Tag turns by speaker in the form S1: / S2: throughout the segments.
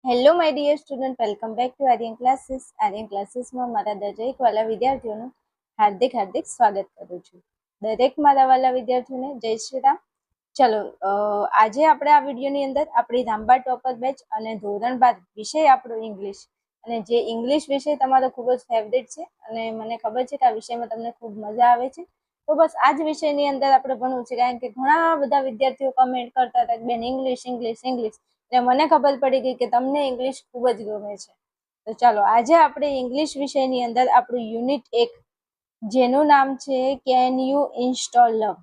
S1: Hello my dear student, welcome back to Aryan classes. Aryan ક્લાસીસમાં મારા દરેક વાલા વિદ્યાર્થીઓનું હાર્દિક સ્વાગત કરું છું. દરેક મારા વાલા વિદ્યાર્થીઓને જય શ્રી રામ. ચલો, આજે આપણે આ વિડીયોની અંદર આપણી રામબા ટોપર બેચ અને ધોરણ 12 વિષય આપણો ઇંગ્લિશ, અને જે ઇંગ્લિશ વિષય તમારો ખૂબ જ ફેવરેટ છે અને મને ખબર છે કે આ વિષયમાં તમને ખૂબ મજા આવે છે. તો બસ આ જ વિષયની અંદર આપણે ભણવું છે, કારણ કે ઘણા બધા વિદ્યાર્થીઓ કમેન્ટ કરતા હતા કે બેન ઇંગ્લિશ ઇંગ્લિશ ઇંગ્લિશ, એટલે મને ખબર પડી ગઈ કે તમને ઇંગ્લિશ ખૂબ જ ગમે છે. તો ચાલો, આજે આપણે ઇંગ્લિશ વિષયની અંદર આપણું યુનિટ 1 જેનું નામ છે કેન યુ ઇન્સ્ટોલ લવ.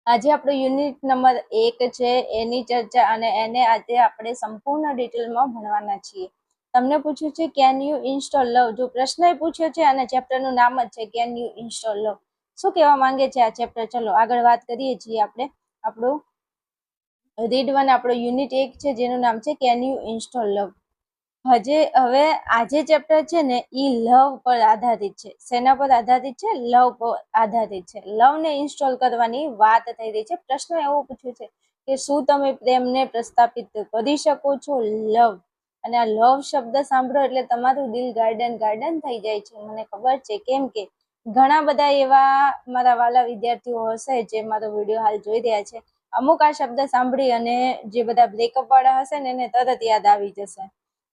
S1: આજે આપણો યુનિટ નંબર 1 છે, એની ચર્ચા અને એને આજે આપણે સંપૂર્ણ ડિટેલમાં ભણવાના છીએ. તમને પૂછ્યું છે કેન યુ ઇન્સ્ટોલ લવ, જો પ્રશ્ન પૂછ્યો છે અને ચેપ્ટરનું નામ જ છે કેન યુ ઇન્સ્ટોલ લવ. શું કહેવા માંગે છે આ ચેપ્ટર? ચલો આગળ વાત કરીએ છીએ. આપણે આપણું રીડ 1 આપણો યુનિટ 1 છે જેનું નામ છે કેન યુ ઇન્સ્ટોલ લવ. હવે આજે ચેપ્ટર છે ને ઈ લવ પર આધારિત છે. શેના પર આધારિત છે? લવ પર આધારિત છે. લવ ને ઇન્સ્ટોલ કરવાની વાત થઈ રહી છે. પ્રશ્ન એવો પૂછ્યો છે કે શું તમે પ્રેમને પ્રસ્થાપિત કરી શકો છો? લવ. અને આ લવ શબ્દ સાંભળો એટલે તમારું દિલ ગાર્ડન ગાર્ડન થઈ જાય છે. મને ખબર છે, કેમ કે ઘણા બધા એવા મારા વાલા વિદ્યાર્થીઓ હશે જે મારો વિડીયો હાલ જોઈ રહ્યા છે. અમુક આ શબ્દ સાંભળી અને જે બધા બ્રેકઅપ વાળા હશે ને એને તરત યાદ આવી જશે.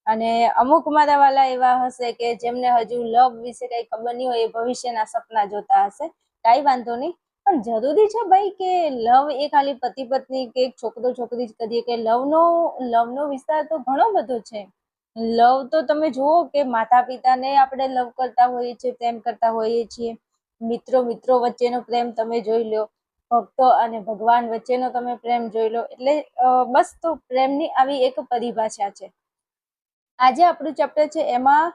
S1: અને અમુક મારા વાલા એવા હશે કે જેમને હજુ લવ વિશે કઈ ખબર નહીં હોય, એ ભવિષ્યના સપના જોતા હશે. કાંઈ વાંધો નહીં, પણ જરૂરી છે ભાઈ કે લવ એ ખાલી પતિ પત્ની કે છોકરો છોકરી જ કરીએ કે લવનો વિસ્તાર તો ઘણો બધો છે. લવ તો તમે જુઓ કે માતા પિતાને આપણે લવ કરતા હોઈએ છીએ, પ્રેમ કરતા હોઈએ છીએ. મિત્રો વચ્ચેનો પ્રેમ તમે જોઈ લો, ભક્તો અને ભગવાન વચ્ચેનો તમે પ્રેમ જોઈ લો. એટલે બસ તો પ્રેમની આવી એક પરિભાષા છે. આજે આપણું ચેપ્ટર છે એમાં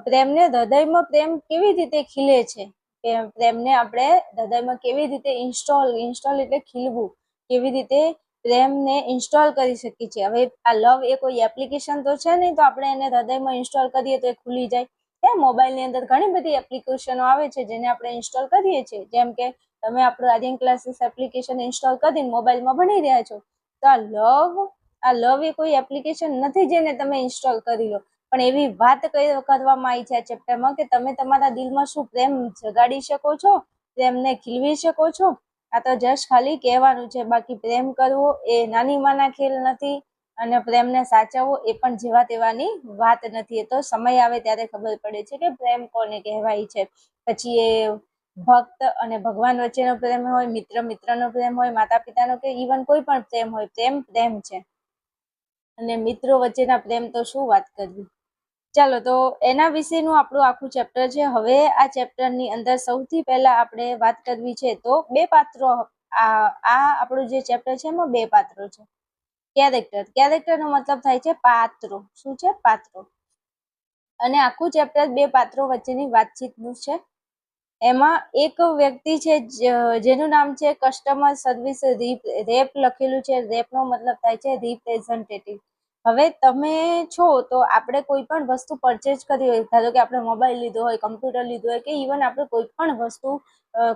S1: પ્રેમને હૃદયમાં પ્રેમ કેવી રીતે ખીલે છે, કે પ્રેમને આપણે હૃદયમાં કેવી રીતે ઇન્સ્ટોલ એટલે ખીલવું, કેવી રીતે પ્રેમને ઇન્સ્ટોલ કરી શકીએ છીએ. હવે આ લવ એ કોઈ એપ્લિકેશન તો છે નહીં, તો આપણે એને હૃદયમાં ઇન્સ્ટોલ કરીએ તો એ ખુલી જાય. મોબાઈલની અંદર ઘણી બધી એપ્લિકેશનો આવે છે જેને આપણે ઇન્સ્ટોલ કરીએ છીએ. જેમ કે તમે આપણું આર્યન ક્લાસીસ એપ્લિકેશન ઇન્સ્ટોલ કરીને મોબાઈલમાં ભણી રહ્યા છો, તો આ લવ એ કોઈ એપ્લિકેશન નથી જેને તમે ઇન્સ્ટોલ કરી લો. પણ એવી વાત કરવામાં આવી છે આ ચેપ્ટરમાં કે તમે તમારા દિલમાં શું પ્રેમ જગાડી શકો છો, પ્રેમને ખીલવી શકો છો. આ તો જસ્ટ ખાલી કહેવાનું છે. બાકી પ્રેમ કરવો એ નાની માના ખેલ નથી, અને પ્રેમને સાચવવો એ પણ જેવા તેવાની વાત નથી. એ તો સમય આવે ત્યારે ખબર પડે છે કે પ્રેમ કોને કહેવાય છે. પછી એ ભક્ત અને ભગવાન વચ્ચેનો પ્રેમ હોય, મિત્રનો પ્રેમ હોય, માતા પિતાનો કે ઇવન કોઈ પણ પ્રેમ હોય, પ્રેમ છે. અને મિત્રો વચ્ચેના પ્રેમ તો શું વાત કરવી. ચાલો, તો એના વિશેનું આપણું આખું ચેપ્ટર છે. હવે આ ચેપ્ટરની અંદર સૌથી પહેલા આપણે વાત કરવી છે તો બે પાત્રો. આ આપણું જે ચેપ્ટર છે એમાં બે પાત્રો છે. કેરેક્ટર નો મતલબ થાય છે પાત્રો. શું છે? પાત્રો. અને આખું ચેપ્ટર બે પાત્રો વચ્ચેની વાતચીતનું છે. એમાં એક વ્યક્તિ છે જેનું નામ છે કસ્ટમર સર્વિસ રેપ લખેલું છે. રેપનો મતલબ થાય છે રિપ્રેઝેન્ટેટિવ. હવે તમે છો તો આપણે કોઈ પણ વસ્તુ પરચેજ કરી હોય, ધારો કે આપણે મોબાઈલ લીધો હોય, કમ્પ્યુટર લીધું હોય, કે ઇવન આપણે કોઈ પણ વસ્તુ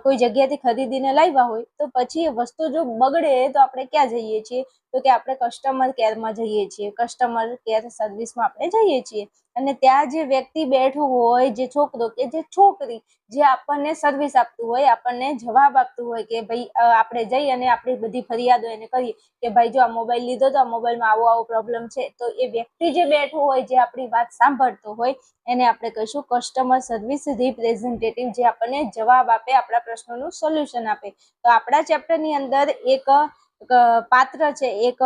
S1: કોઈ જગ્યાથી ખરીદીને લાવ્યા હોય, તો પછી એ વસ્તુ જો બગડે તો આપણે ક્યાં જઈએ છીએ? તો કે આપણે કસ્ટમર કેરમાં જઈએ છીએ, કસ્ટમર કેર સર્વિસમાં આપણે જઈએ છીએ. અને ત્યાં જે વ્યક્તિ બેઠું હોય, જે છોકરો કે જે છોકરી જે આપણને સર્વિસ આપતું હોય, આપણને જવાબ આપતું હોય કે ભાઈ આપણે જઈ અને આપણી બધી ફરિયાદો એને કરીએ કે ભાઈ જો આ મોબાઈલ લીધો તો આ મોબાઈલમાં આવો પ્રોબ્લેમ છે, તો એ વ્યક્તિ જે બેઠું હોય, જે આપણી વાત સાંભળતો હોય, એને આપણે કહીશું કસ્ટમર સર્વિસ રિપ્રેઝેન્ટેટિવ, જે આપણને જવાબ આપે, આપણા પ્રશ્નોનું સોલ્યુશન આપે. તો આપણા ચેપ્ટરની અંદર એક પાત્ર છે, એક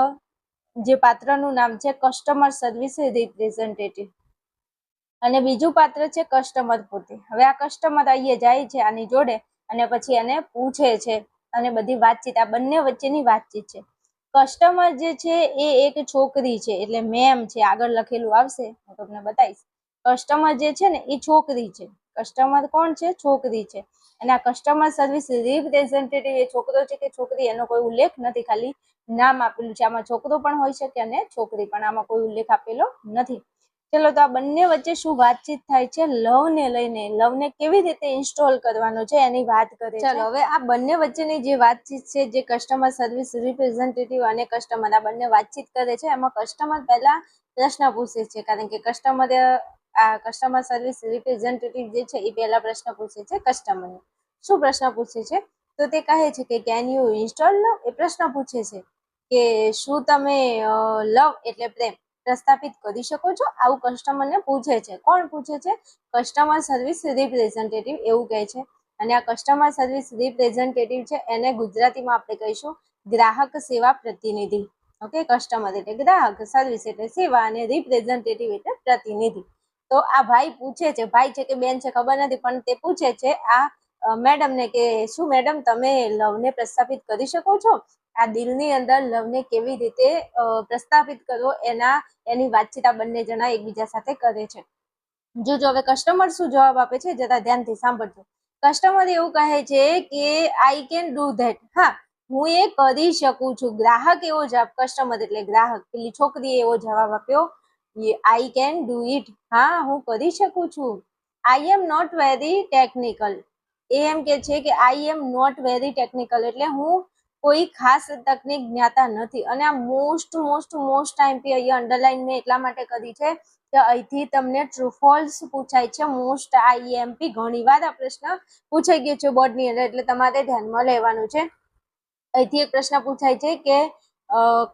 S1: જે પાત્રનું નામ છે કસ્ટમર સર્વિસ રિપ્રેઝેન્ટેટિવ, અને બીજું પાત્ર છે કસ્ટમર પોતે. હવે આ કસ્ટમર અહીંયા જાય છે આની જોડે અને પછી એને પૂછે છે, અને બધી વાતચીત આ બંને વચ્ચેની વાતચીત છે. કસ્ટમર જે છે એ એક છોકરી છે, એટલે મેમ છે, આગળ લખેલું આવશે, હું તમને બતાવીશ. કસ્ટમર જે છે ને એ છોકરી છે. કસ્ટમર કોણ છે? છોકરી છે. અને આ કસ્ટમર સર્વિસ રિપ્રેઝેન્ટેટિવ એ છોકરો છે કે છોકરી એનો કોઈ ઉલ્લેખ નથી, ખાલી નામ આપેલું છે. આમાં છોકરો પણ હોઈ શકે અને છોકરી પણ, આમાં કોઈ ઉલ્લેખ આપેલો નથી. ચલો તો આ બંને વચ્ચે શું વાતચીત થાય છે? લવ ને લઈને, લવ ને કેવી રીતે ઇન્સ્ટોલ કરવાનો છે એની વાત કરે છે. ચલો હવે આ બંને વચ્ચેની જે વાતચીત છે, જે કસ્ટમર સર્વિસ રિપ્રેઝેન્ટેટિવ અને કસ્ટમર આ બંને વાતચીત કરે છે, એમાં કસ્ટમર પહેલા પ્રશ્ન પૂછે છે, કારણ કે કસ્ટમર સર્વિસ રિપ્રેઝેન્ટેટિવ જે છે એ પહેલા પ્રશ્ન પૂછે છે કસ્ટમરને. શું પ્રશ્ન પૂછે છે? તો તે કહે છે કે કેન યુ ઇન્સ્ટોલ લવ? એ પ્રશ્ન પૂછે છે કે શું તમે લવ એટલે પ્રેમ પ્રસ્થાપિત કરી શકો છો? આવું કસ્ટમરને પૂછે છે. કોણ પૂછે છે? કસ્ટમર સર્વિસ રિપ્રેઝેન્ટેટિવ એવું કહે છે. અને આ કસ્ટમર સર્વિસ રિપ્રેઝેન્ટેટિવ છે એને ગુજરાતીમાં આપણે કહીશું ગ્રાહક સેવા પ્રતિનિધિ. ઓકે, કસ્ટમર એટલે ગ્રાહક, સર્વિસ એટલે સેવા અને રિપ્રેઝેન્ટેટિવ એટલે પ્રતિનિધિ. તો આ ભાઈ પૂછે છે, ભાઈ છે કે બેન છે ખબર નથી, પણ તે પૂછે છે આ મેડમ ને કે શું મેડમ તમે લવને પ્રસ્થાપિત કરી શકો છો? આ દિલની અંદર લવને કેવી રીતે પ્રસ્થાપિત કરવો એની વાતચીત આ બંને જણા એકબીજા સાથે કરે છે. જો હવે કસ્ટમર શું જવાબ આપે છે જરા ધ્યાનથી સાંભળજો. કસ્ટમર એવું કહે છે કે આઈ કેન ડુ ધેટ. હા, હું એ કરી શકું છું. ગ્રાહક એવો જવાબ, કસ્ટમર એટલે ગ્રાહક, પેલી છોકરીએ એવો જવાબ આપ્યો આઈ કેન ડુ ઇટ. હા, હું કરી શકું છું. આઈ એમ નોટ વેરી ટેકનિકલ. એ એમ કે છે કે I am not very technical એટલે હું કોઈ ખાસ તકનીક જ્ઞાતા નથી. અને આ મોસ્ટ આઈએમપી અહીંયા અંડરલાઈન મેં એટલા માટે કરી છે કે અહીંથી તમને ટ્રુ ફોલ્સ પૂછાય છે. મોસ્ટ આઈએમપી ઘણીવાર આ પ્રશ્ન પૂછાઈ ગયો છે બોર્ડની અંદર, એટલે તમારે ધ્યાનમાં લેવાનું છે. અહીંથી એક પ્રશ્ન પૂછાય છે કે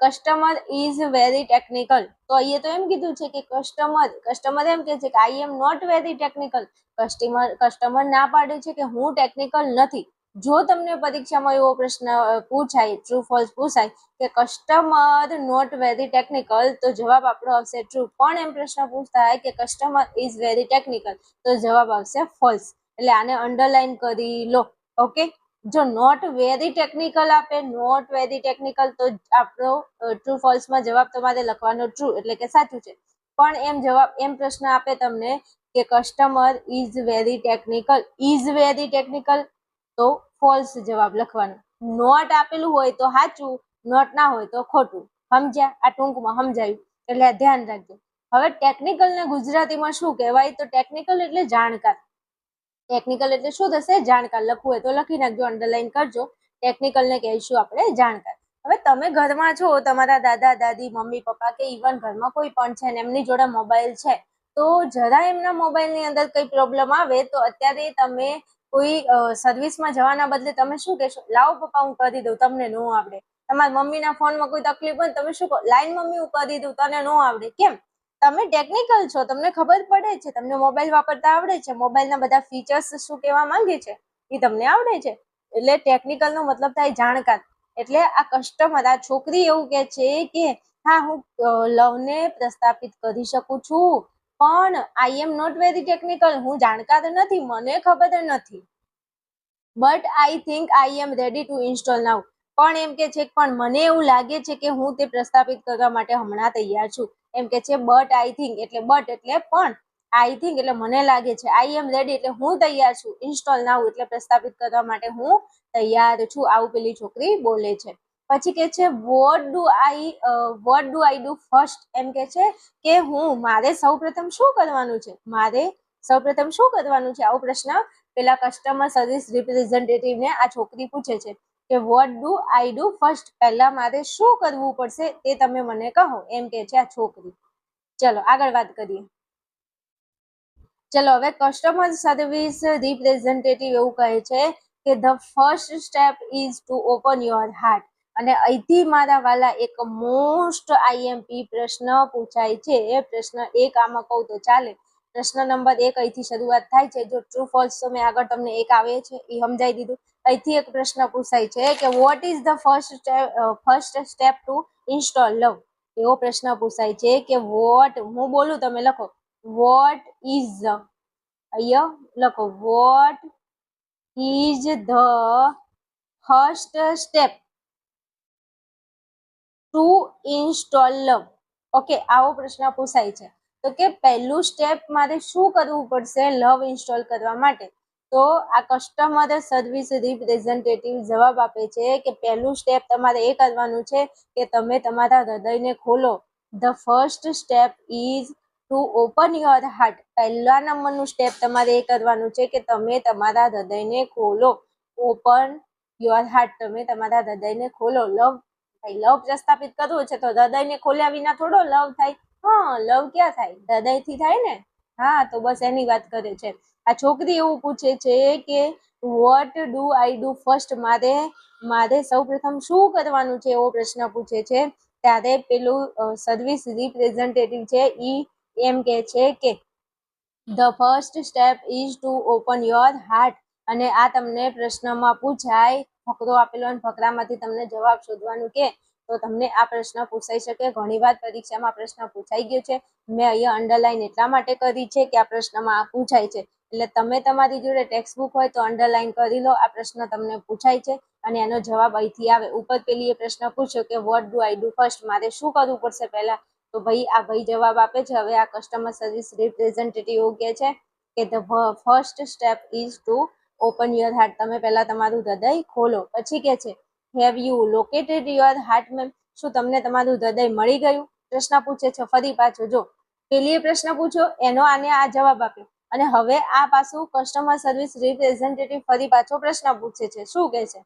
S1: કસ્ટમર ઇઝ વેરી ટેકનિકલ. તો અહીંયા તો એમ કીધું છે કે કસ્ટમર એમ કે છે કે I am not very technical. Customer ના પાડે છે કે હું ટેકનિકલ નથી. જો તમને પરીક્ષામાં એવો પ્રશ્ન પૂછાય, ટ્રુ ફોલ્સ પૂછાય કે કસ્ટમર નોટ વેરી ટેકનિકલ, તો જવાબ આપણો આવશે ટ્રુ. પણ એમ પ્રશ્ન પૂછાય કે કસ્ટમર ઇઝ વેરી ટેકનિકલ, તો જવાબ આવશે ફોલ્સ. એટલે આને અંડરલાઈન કરી લો. ઓકે, જો નોટ વેરી ટેકનિકલ આપે, નોટ વેરી ટેકનિકલ, તો આપણો ટ્રુ ફોલ્સમાં જવાબ તમારે લખવાનો ટ્રુ એટલે કે સાચું છે. પણ એમ પ્રશ્ન આપે તમને કે કસ્ટમર ઇઝ વેરી ટેકનિકલ, તો ફોલ્સ જવાબ લખવાનો. નોટ આપેલું હોય તો સાચું, નોટ ના હોય તો ખોટું. સમજ્યા? આ ટૂંકમાં સમજાયું, એટલે ધ્યાન રાખજો. હવે ટેકનિકલ ને ગુજરાતીમાં શું કહેવાય? તો ટેકનિકલ એટલે જાણકાર. ટેકનિકલ એટલે શું થશે? જાણકાર. લખવું હોય તો લખી નાખજો, અંડરલાઈન કરજો. ટેકનિકલ ને કહીશું આપણે જાણકાર. હવે તમે ઘરમાં છો, તમારા દાદા દાદી, મમ્મી પપ્પા કે ઇવન ઘરમાં કોઈ પણ છે ને એમની જોડે મોબાઈલ છે, તો જરા એમના મોબાઈલની અંદર કઈ પ્રોબ્લેમ આવે તો અત્યારે તમે કોઈ સર્વિસમાં જવાના બદલે તમે શું કહેશો? લાવો પપ્પા હું કરી દઉં, તમને ન આવડે. તમારા મમ્મીના ફોનમાં કોઈ તકલીફ હોય તમે શું કહો? લાઈન મમ્મી હું કરી દઉં, તને ન આવડે. કેમ? તમે ટેકનિકલ છો, તમને ખબર પડે છે, તમને મોબાઈલ વાપરતા આવડે છે, મોબાઈલના બધા ફીચર્સ શું કહેવા માંગે છે એ તમને આવડે છે. એટલે ટેકનિકલ નો મતલબ થાય જાણકાર. એટલે આ કસ્ટમર, આ છોકરી એવું કે છે કે હા, હું લવને પ્રસ્થાપિત કરી શકું છું, પણ I am not very technical, હું જાણકાર નથી, મને ખબર નથી. But I think I am ready to install now. પણ એમ કે છે પણ મને એવું લાગે છે કે હું તે પ્રસ્થાપિત કરવા માટે હમણાં તૈયાર છું. એમ કે છે બટ આઈ થિંક એટલે બટ એટલે પણ, આઈ થિંક એટલે મને લાગે છે, આઈ એમ રેડી એટલે હું તૈયાર છું, ઇન્સ્ટોલ નાઉ એટલે પ્રસ્થાપિત કરવા માટે હું તૈયાર છું. આવું પેલી છોકરી બોલે છે. પછી કે છે what do I do first. એમ કે છે કે મારે સૌપ્રથમ શું કરવાનું છે, આવો પ્રશ્ન પેલા કસ્ટમર સર્વિસ રિપ્રેઝેન્ટેટિવ ને આ છોકરી પૂછે છે કે vote do I do first, પહેલા મારે શું કરવું પડશે તે તમે મને કહો, એમ કે છે આ છોકરી. ચલો આગળ વાત કરીએ. ચલો હવે કસ્ટમર સર્વિસ રિપ્રેઝેન્ટેટિવ એવું કહે છે કે the first step is to open your heart. અને અહીંથી મારા વાલા એક મોસ્ટ આઈએમપી પ્રશ્ન પૂછાય છે. એ પ્રશ્ન એક આમાં કહું તો ચાલે. પ્રશ્ન નંબર 1 અહીંથી શરૂઆત થાય છે. જો ટ્રુ ફોલ્સ તો મેં આગળ તમને એક આવે છે એ સમજાઈ દીધું. અહીંથી એક પ્રશ્ન પૂછાય છે કે what is the first step to install love. એવો પ્રશ્ન પૂછાય છે કે વોટ, હું બોલું તમે લખો, વોટ ઇઝ, અહીંયા લખો, vote is the first step to install love. Okay, આવો પ્રશ્ન પૂછાય છે. તો કે પહેલું સ્ટેપ મારે શું કરવું પડશે લવ ઇન્સ્ટોલ કરવા માટે? તો આ કસ્ટમર સર્વિસ રિપ્રેઝેન્ટેટિવ જવાબ આપે છે કે પહેલું સ્ટેપ તમારે એ કરવાનું છે કે તમે તમારા હૃદયને ખોલો. The first step is to open your heart. પહેલા નંબરનું સ્ટેપ તમારે એ કરવાનું છે કે તમે તમારા હૃદયને ખોલો. ઓપન યોર હાર્ટ, તમે તમારા હૃદયને ખોલો. લવ પ્રસ્થાપિત કરવું છે તો હૃદયને ખોલ્યા વિના થોડો લવ થાય? હા, લવ ક્યાં થાય? હૃદયથી થાય ને. હા, તો બસ એની વાત કરે છે. આ છોકરી એવું પૂછે છે કે vote do I do first, મારે સૌપ્રથમ શું કરવાનું છે એવો પ્રશ્ન પૂછે છે. ત્યારે પેલું સર્વિસ રિપ્રેઝેન્ટેટિવ છે ઈ એમ કે છે કે the first step is to open your heart. અને આ તમને પ્રશ્નમાં પૂછાય, ફકરો આપેલો અને ફકરામાંથી તમને જવાબ શોધવાનું કે તો તમને આ પ્રશ્ન પૂછાઈ શકે. ઘણીવાર પરીક્ષામાં પ્રશ્ન પૂછાઈ ગયો છે. મેં અહીંયા અંડરલાઈન એટલા માટે કરી છે કે આ પ્રશ્નમાં આ પૂછાય છે. એટલે તમે તમારી જોડે ટેક્સ્ટ બુક હોય તો અંડરલાઈન કરી લો. આ પ્રશ્ન તમને પૂછાય છે અને એનો જવાબ અહીંથી આવે. ઉપર પેલી એ પ્રશ્ન પૂછ્યો કે vote do I do first, મારે શું કરવું પડશે પહેલા? તો ભાઈ આ ભાઈ જવાબ આપે છે. હવે આ કસ્ટમર સર્વિસ રિપ્રેઝેન્ટેટિવ એવું કહે છે કે the first step is to open your heart. તમે પહેલા તમારું હૃદય ખોલો. પછી કે છે have you located your heart ma'am, શું તમને તમારું હૃદય મળી ગયું? પ્રશ્ન પૂછે છે ફરી પાછો. જો પેલી પ્રશ્ન પૂછ્યો એનો આને આ જવાબ આપ્યો અને હવે આ પાછું કસ્ટમર સર્વિસ રિપ્રેઝેન્ટેટિવ ફરી પાછો પ્રશ્ન પૂછે છે. શું કહે છે?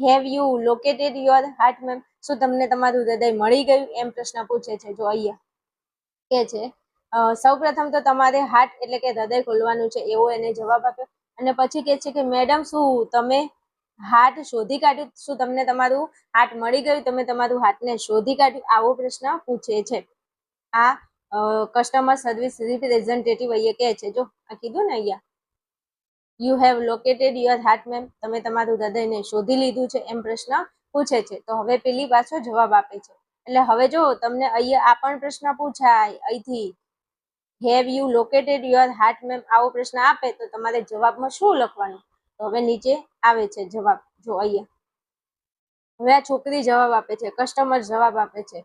S1: Have you located your heart ma'am, શું તમને તમારું હૃદય મળી ગયું? એમ પ્રશ્ન પૂછે છે. જો અહીંયા કે છે સૌપ્રથમ તો તમારે હાર્ટ એટલે કે હૃદય ખોલવાનું છે એવો એને જવાબ આપ્યો. અને પછી કે છે કે મેડમ શું તમે હાર્ટ શોધી કાઢ્યું? શું તમને તમારું હાર્ટ મળી ગયું? તમે તમારું હાર્ટને શોધી કાઢ્યું? આવો પ્રશ્ન પૂછે છે. આ કસ્ટમર સર્વિસ રિપ્રેઝેન્ટેટિવ અહીંયા કહે છે. જો આ કીધું ને અહીંયા you have located your heart ma'am, તમે તમારું હૃદયને શોધી લીધું છે એમ પ્રશ્ન પૂછે છે. તો હવે પેલી પાછો જવાબ આપે છે. એટલે હવે જો તમને અહીંયા આ પણ પ્રશ્ન પૂછાય અહીંથી have you located your heart ma'am, આવો પ્રશ્ન આપે તો તમારે જવાબમાં શું લખવાનું? તો હવે નીચે આવે છે જવાબ. જો અહીંયા હવે આ છોકરી જવાબ આપે છે, કસ્ટમર જવાબ આપે છે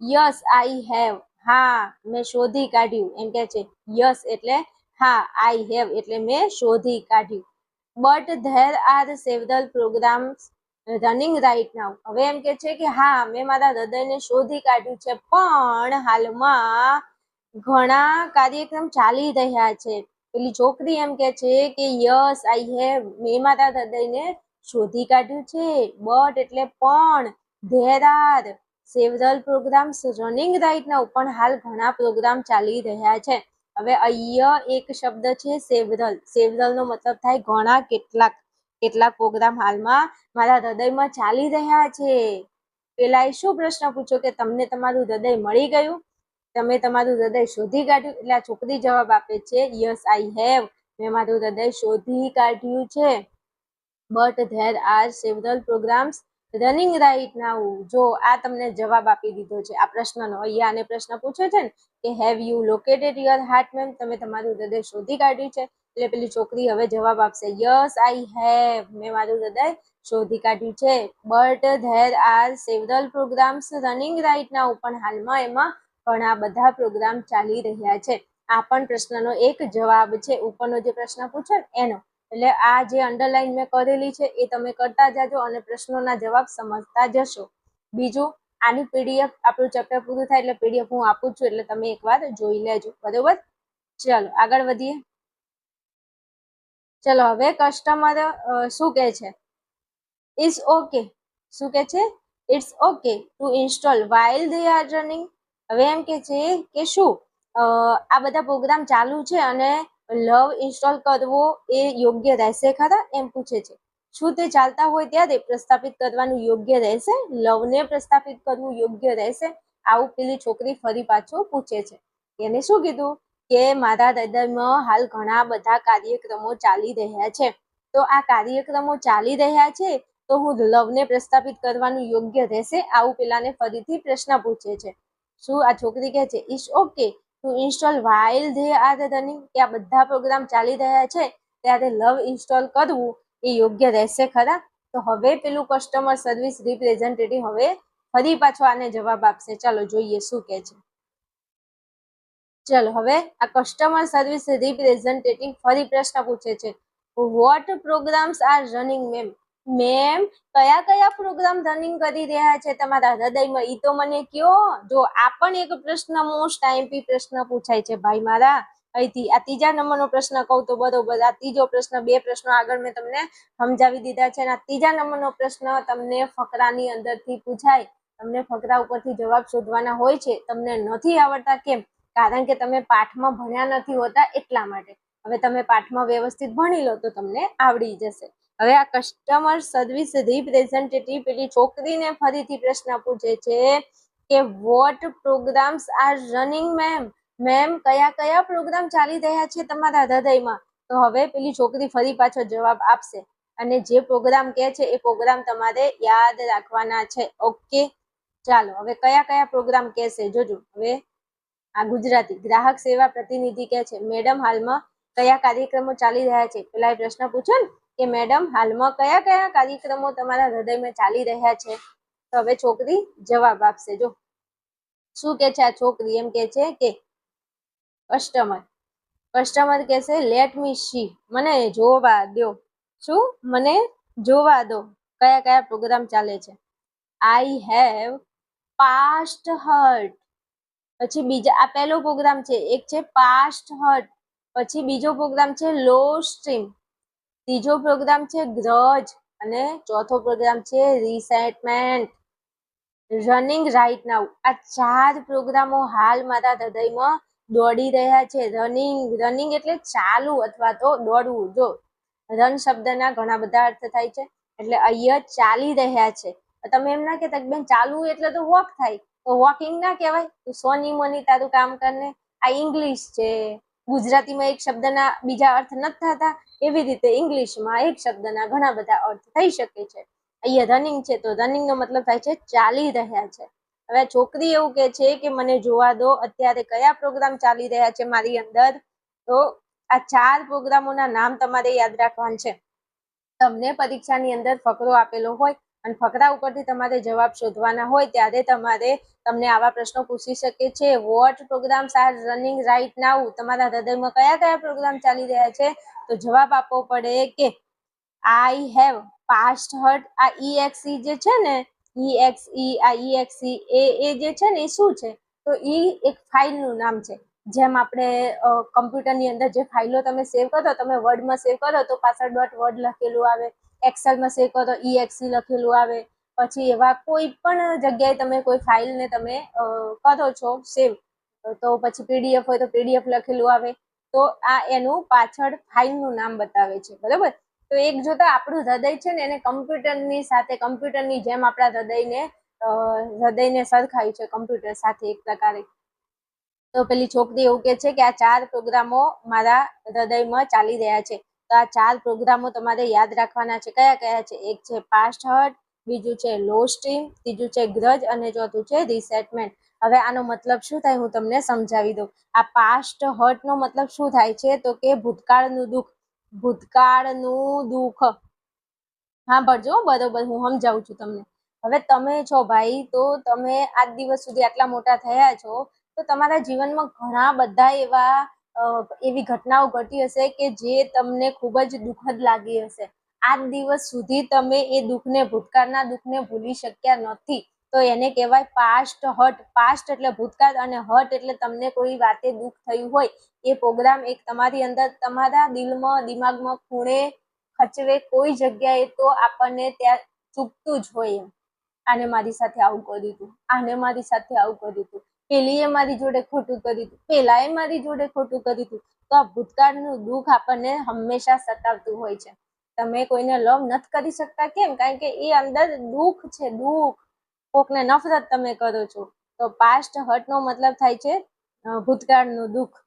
S1: યસ આઈ હેવ, હા મેં શોધી કાઢ્યું. એમ કે છે યસ એટલે હા, આઈ હેવ એટલે મેં શોધી કાઢ્યું. But there are several programs running right now. હવે એમ કે છે કે હા મેં મારા હૃદયને શોધી કાઢ્યું છે પણ હાલમાં ઘણા કાર્યક્રમ ચાલી રહ્યા છે. પેલી છોકરી એમ કે છે કે યસ આઈ હેવ, મેં મારા હૃદયને શોધી કાઢ્યું છે. બટ એટલે પણ, there are several programs running right now, પણ હાલ ઘણા પ્રોગ્રામ ચાલી રહ્યા છે. હવે અહીંયા એક શબ્દ છે સેવરલ. સેવરલ નો મતલબ થાય ઘણા, કેટલાક પ્રોગ્રામ હાલમાં મારા હૃદયમાં ચાલી રહ્યા છે. પેલા એ શું પ્રશ્ન પૂછ્યો કે તમને તમારું હૃદય મળી ગયું? તમે તમારું હૃદય શોધી કાઢ્યું? એટલે આ છોકરી જવાબ આપે છે યસ આઈ હેવ, મેં મારું હૃદય શોધી કાઢ્યું છે. But there are several programs running right now. જો આ તમને જવાબ આપી દીધો છે આ પ્રશ્નનો. અહીંયા આને પ્રશ્ન પૂછ્યો છે ને કે have you located your heart ma'am, તમે તમારું હૃદય શોધી કાઢ્યું છે? એટલે પેલી છોકરી હવે જવાબ આપશે યસ આઈ હેવ, મેં મારું હૃદય શોધી કાઢ્યું છે. But there are several programs running right now, પણ હાલમાં એમાં ઘણા બધા પ્રોગ્રામ ચાલી રહ્યા છે. આ પણ પ્રશ્નનો એક જવાબ છે. ઉપરનો જે પ્રશ્ન પૂછ્યો ને એનો. એટલે આ જે અંડરલાઈન મેં કરેલી છે એ તમે કરતા જાજો અને પ્રશ્નોના જવાબ સમજતા જશો. બીજું આની પીડીએફ આપણું ચેપ્ટર પૂરું થાય એટલે પીડીએફ હું આપું છું, એટલે તમે એકવાર જોઈ લેજો. બરોબર, ચલો આગળ વધીએ. ચલો હવે કસ્ટમર શું કહે છે? It's okay. શું કહે છે? It's okay to install while they are running. હવે એમ કે છે કે શું આ બધા પ્રોગ્રામ ચાલુ છે અને લવ ઇન્સ્ટોલ કરવો એ યોગ્ય રહેશે ખરા? એમ પૂછે છે. શું તે ચાલતા હોય ત્યારે પ્રસ્થાપિત કરવાનું યોગ્ય રહેશે? લવને પ્રસ્થાપિત કરવું યોગ્ય રહેશે? આવું પેલી છોકરી ફરી પાછું પૂછે છે. એને શું કીધું કે મારા હૃદયમાં હાલ ઘણા બધા કાર્યક્રમો ચાલી રહ્યા છે. તો આ કાર્યક્રમો ચાલી રહ્યા છે તો હું લવને પ્રસ્થાપિત કરવાનું યોગ્ય રહેશે? આવું પેલાને ફરીથી પ્રશ્ન પૂછે છે. શું આ છોકરી કહે છે it's okay to install while they are running, કે આ બધા પ્રોગ્રામ ચાલી રહ્યા છે ત્યારે લવ ઇન્સ્ટોલ કરવું એ યોગ્ય રહેશે ખરા? તો હવે પેલું કસ્ટમર સર્વિસ રિપ્રેઝેન્ટેટિવ હવે ફરી પાછો આને જવાબ આપશે. ચાલો જોઈએ શું કહે છે. ચલો હવે આ કસ્ટમર સર્વિસ રિપ્રેઝેન્ટેટિવ ફરી પ્રશ્ન પૂછે છે what programs are running ma'am, ma'am કયા કયા પ્રોગ્રામ રનિંગ કરી રહ્યા છે તમારા હૃદયમાં, ઈ તો મને કયો. જો આ પણ એક પ્રશ્ન મોસ્ટ આઈએમપી પ્રશ્ન પૂછાય છે ભાઈ મારા. અહીંથી આ ત્રીજા નંબરનો પ્રશ્ન કહું તો બરોબર, આ ત્રીજો પ્રશ્ન, બે પ્રશ્નો આગળ મેં તમને સમજાવી દીધા છે. અને આ ત્રીજા નંબરનો પ્રશ્ન તમને ફકરાની અંદરથી પૂછાય, તમને ફકરા ઉપરથી જવાબ શોધવાના હોય છે. તમને નથી આવડતા કેમ? કારણ કે તમે પાઠમાં ભણ્યા નથી હોતા એટલા માટે. હવે તમે પાઠમાં વ્યવસ્થિત ભણી લો તો તમને આવડી જશે. હવે આ કસ્ટમર સર્વિસ રિપ્રેઝેન્ટેટિવ પેલી છોકરીને ફરીથી પ્રશ્ન પૂછે છે કે what programs are running ma'am, ma'am કયા કયા પ્રોગ્રામ ચાલી રહ્યા છે તમારા હૃદયમાં? તો હવે પેલી છોકરી ફરી પાછો જવાબ આપશે અને જે પ્રોગ્રામ કહે છે એ પ્રોગ્રામ તમારે યાદ રાખવાના છે. ઓકે, ચાલો હવે કયા કયા પ્રોગ્રામ કહેશે જોજો. હવે આ ગુજરાતી ગ્રાહક સેવા પ્રતિનિધિ કહે છે મેડમ હાલમાં કયા કાર્યક્રમો ચાલી રહ્યા છે. પેલા એ પ્રશ્ન પૂછ્યો ને કે મેડમ હાલમાં કયા કયા કાર્યક્રમો તમારા હૃદયમાં ચાલી રહ્યા છે. તો હવે છોકરી જવાબ આપશે. જો શું કે છે આ છોકરી, એમ કે છે કે કસ્ટમર કહેશે લેટ મી સી, મને જોવા દો. શું? મને જોવા દો કયા કયા પ્રોગ્રામ ચાલે છે. I have past hurt. પછી બીજા આ પહેલો પ્રોગ્રામ છે, એક છે પાસ્ટ હર્ટ. પછી બીજો પ્રોગ્રામ છે લો સ્ટ્રીમ, ત્રીજો પ્રોગ્રામ છે ગ્રજ અને ચોથો પ્રોગ્રામ છે રિસેટમેન્ટ. રનિંગ રાઈટ નાઉ. આ ચાર પ્રોગ્રામો હાલ મારા હૃદયમાં દોડી રહ્યા છે. રનિંગ એટલે ચાલુ અથવા તો દોડવું. જો રન શબ્દના ઘણા બધા અર્થ થાય છે, એટલે અહીંયા ચાલી રહ્યા છે. તમે એમ ના કહેતા બેન ચાલવું એટલે તો વોક થાય, તો વોકિંગ ના કહેવાય. તું સોની મોની તારું કામ કરને. આ ઇંગ્લિશ છે, ગુજરાતીમાં એક શબ્દના બીજા અર્થ નથી થતા, એવી રીતે ઇંગ્લિશમાં એક શબ્દના ઘણા બધા અર્થ થઈ શકે છે. અહીંયા રનિંગ છે તો રનિંગ નો મતલબ થાય છે ચાલી રહ્યા છે. હવે છોકરી એવું કે છે કે મને જોવા દો અત્યારે કયા પ્રોગ્રામ ચાલી રહ્યા છે મારી અંદર. તો આ ચાર પ્રોગ્રામોના નામ તમારે યાદ રાખવાના છે. તમને પરીક્ષાની અંદર ફકરો આપેલો હોય અને ફકરા ઉપરથી તમારે જવાબ શોધવાના હોય ત્યારે તમને આવા પ્રશ્નો પૂછી શકે છે. What programs are running right now, તમારા હૃદયમાં કયા કયા પ્રોગ્રામ ચાલી રહ્યા છે? તો જવાબ આપવો પડે કે આઈ હેવ પાસ્ટ હર્ટ. આ EXE જે છે ને, EXE એ જે છે ને એ શું છે? તો એ એક ફાઇલનું નામ છે. જેમ આપણે કમ્પ્યુટરની અંદર જે ફાઇલો તમે સેવ કરો, તમે વર્ડમાં સેવ કરો તો પાછળ .word લખેલું આવે, એક્સેલમાં સેવ કરો EXE લખેલું આવે. પછી એવા કોઈ પણ જગ્યાએ તમે કોઈ ફાઇલને તમે કરો છો સેવ, તો પછી PDF હોય તો PDF લખેલું આવે. તો આ એનું પાછળ ફાઇલનું નામ બતાવે છે, બરાબર. તો એક જોતા આપણું હૃદય છે ને એને કમ્પ્યુટરની સાથે, કમ્પ્યુટરની જેમ આપણા હૃદયને સરખાયું છે કમ્પ્યુટર સાથે એક પ્રકારે. તો પેલી છોકરી એવું કે છે કે આ ચાર પ્રોગ્રામો મારા હૃદયમાં ચાલી રહ્યા છે. તો આ ચાર પ્રોગ્રામો તમારે યાદ રાખવાના છે. કયા કયા છે? એક છે પાસ્ટ હર્ટ, બીજું છે લો સ્ટ્રીમ, ત્રીજું છે ગ્રજ અને ચોથું છે રિસેટમેન્ટ. હવે આનો મતલબ શું થાય હું તમને સમજાવી દઉં. આ પાસ્ટ હર્ટ નો મતલબ શું થાય છે? તો કે ભૂતકાળનું દુઃખ. ભૂતકાળનું દુઃખ. હા ભરજો બરોબર, હું સમજાવું છું તમને. હવે તમે છો ભાઈ, તો તમે આજ દિવસ સુધી આટલા મોટા થયા છો, તો તમારા જીવનમાં ઘણા બધા એવી ઘટનાઓ ઘટી હશે કે જે તમને ખૂબ જ દુઃખદ લાગી હશે. આજ દિવસ સુધી તમે એ દુઃખને, ભૂતકાળના દુઃખને ભૂલી શક્યા નથી. તો એને કહેવાય પાસ્ટ હર્ટ. પાસ્ટ એટલે ભૂતકાળ અને હર્ટ એટલે તમને કોઈ વાતે દુઃખ થયું હોય. એ પ્રોગ્રામ એક તમારી અંદર, તમારા દિલમાં, દિમાગમાં, ખૂણે ખચરે કોઈ જગ્યાએ તો આપણને ત્યાં ચૂકતું જ હોય. આને મારી સાથે આવું કર્યું હતું, આને મારી સાથે આવું કર્યું હતું, પેલીએ મારી જોડે ખોટું કર્યું હતું, પેલાએ મારી જોડે ખોટું કર્યું હતું. તો આ ભૂતકાળનું દુઃખ આપણને હંમેશા સતાવતું હોય છે. તમે કોઈને લવ નથી કરી શકતા કેમ? કારણ કે એ અંદર દુઃખ છે, દુઃખ. કોકને નફરત તમે કરો છો. તો પાસ્ટ હર્ટ નો મતલબ થાય છે ભૂતકાળનું દુઃખ.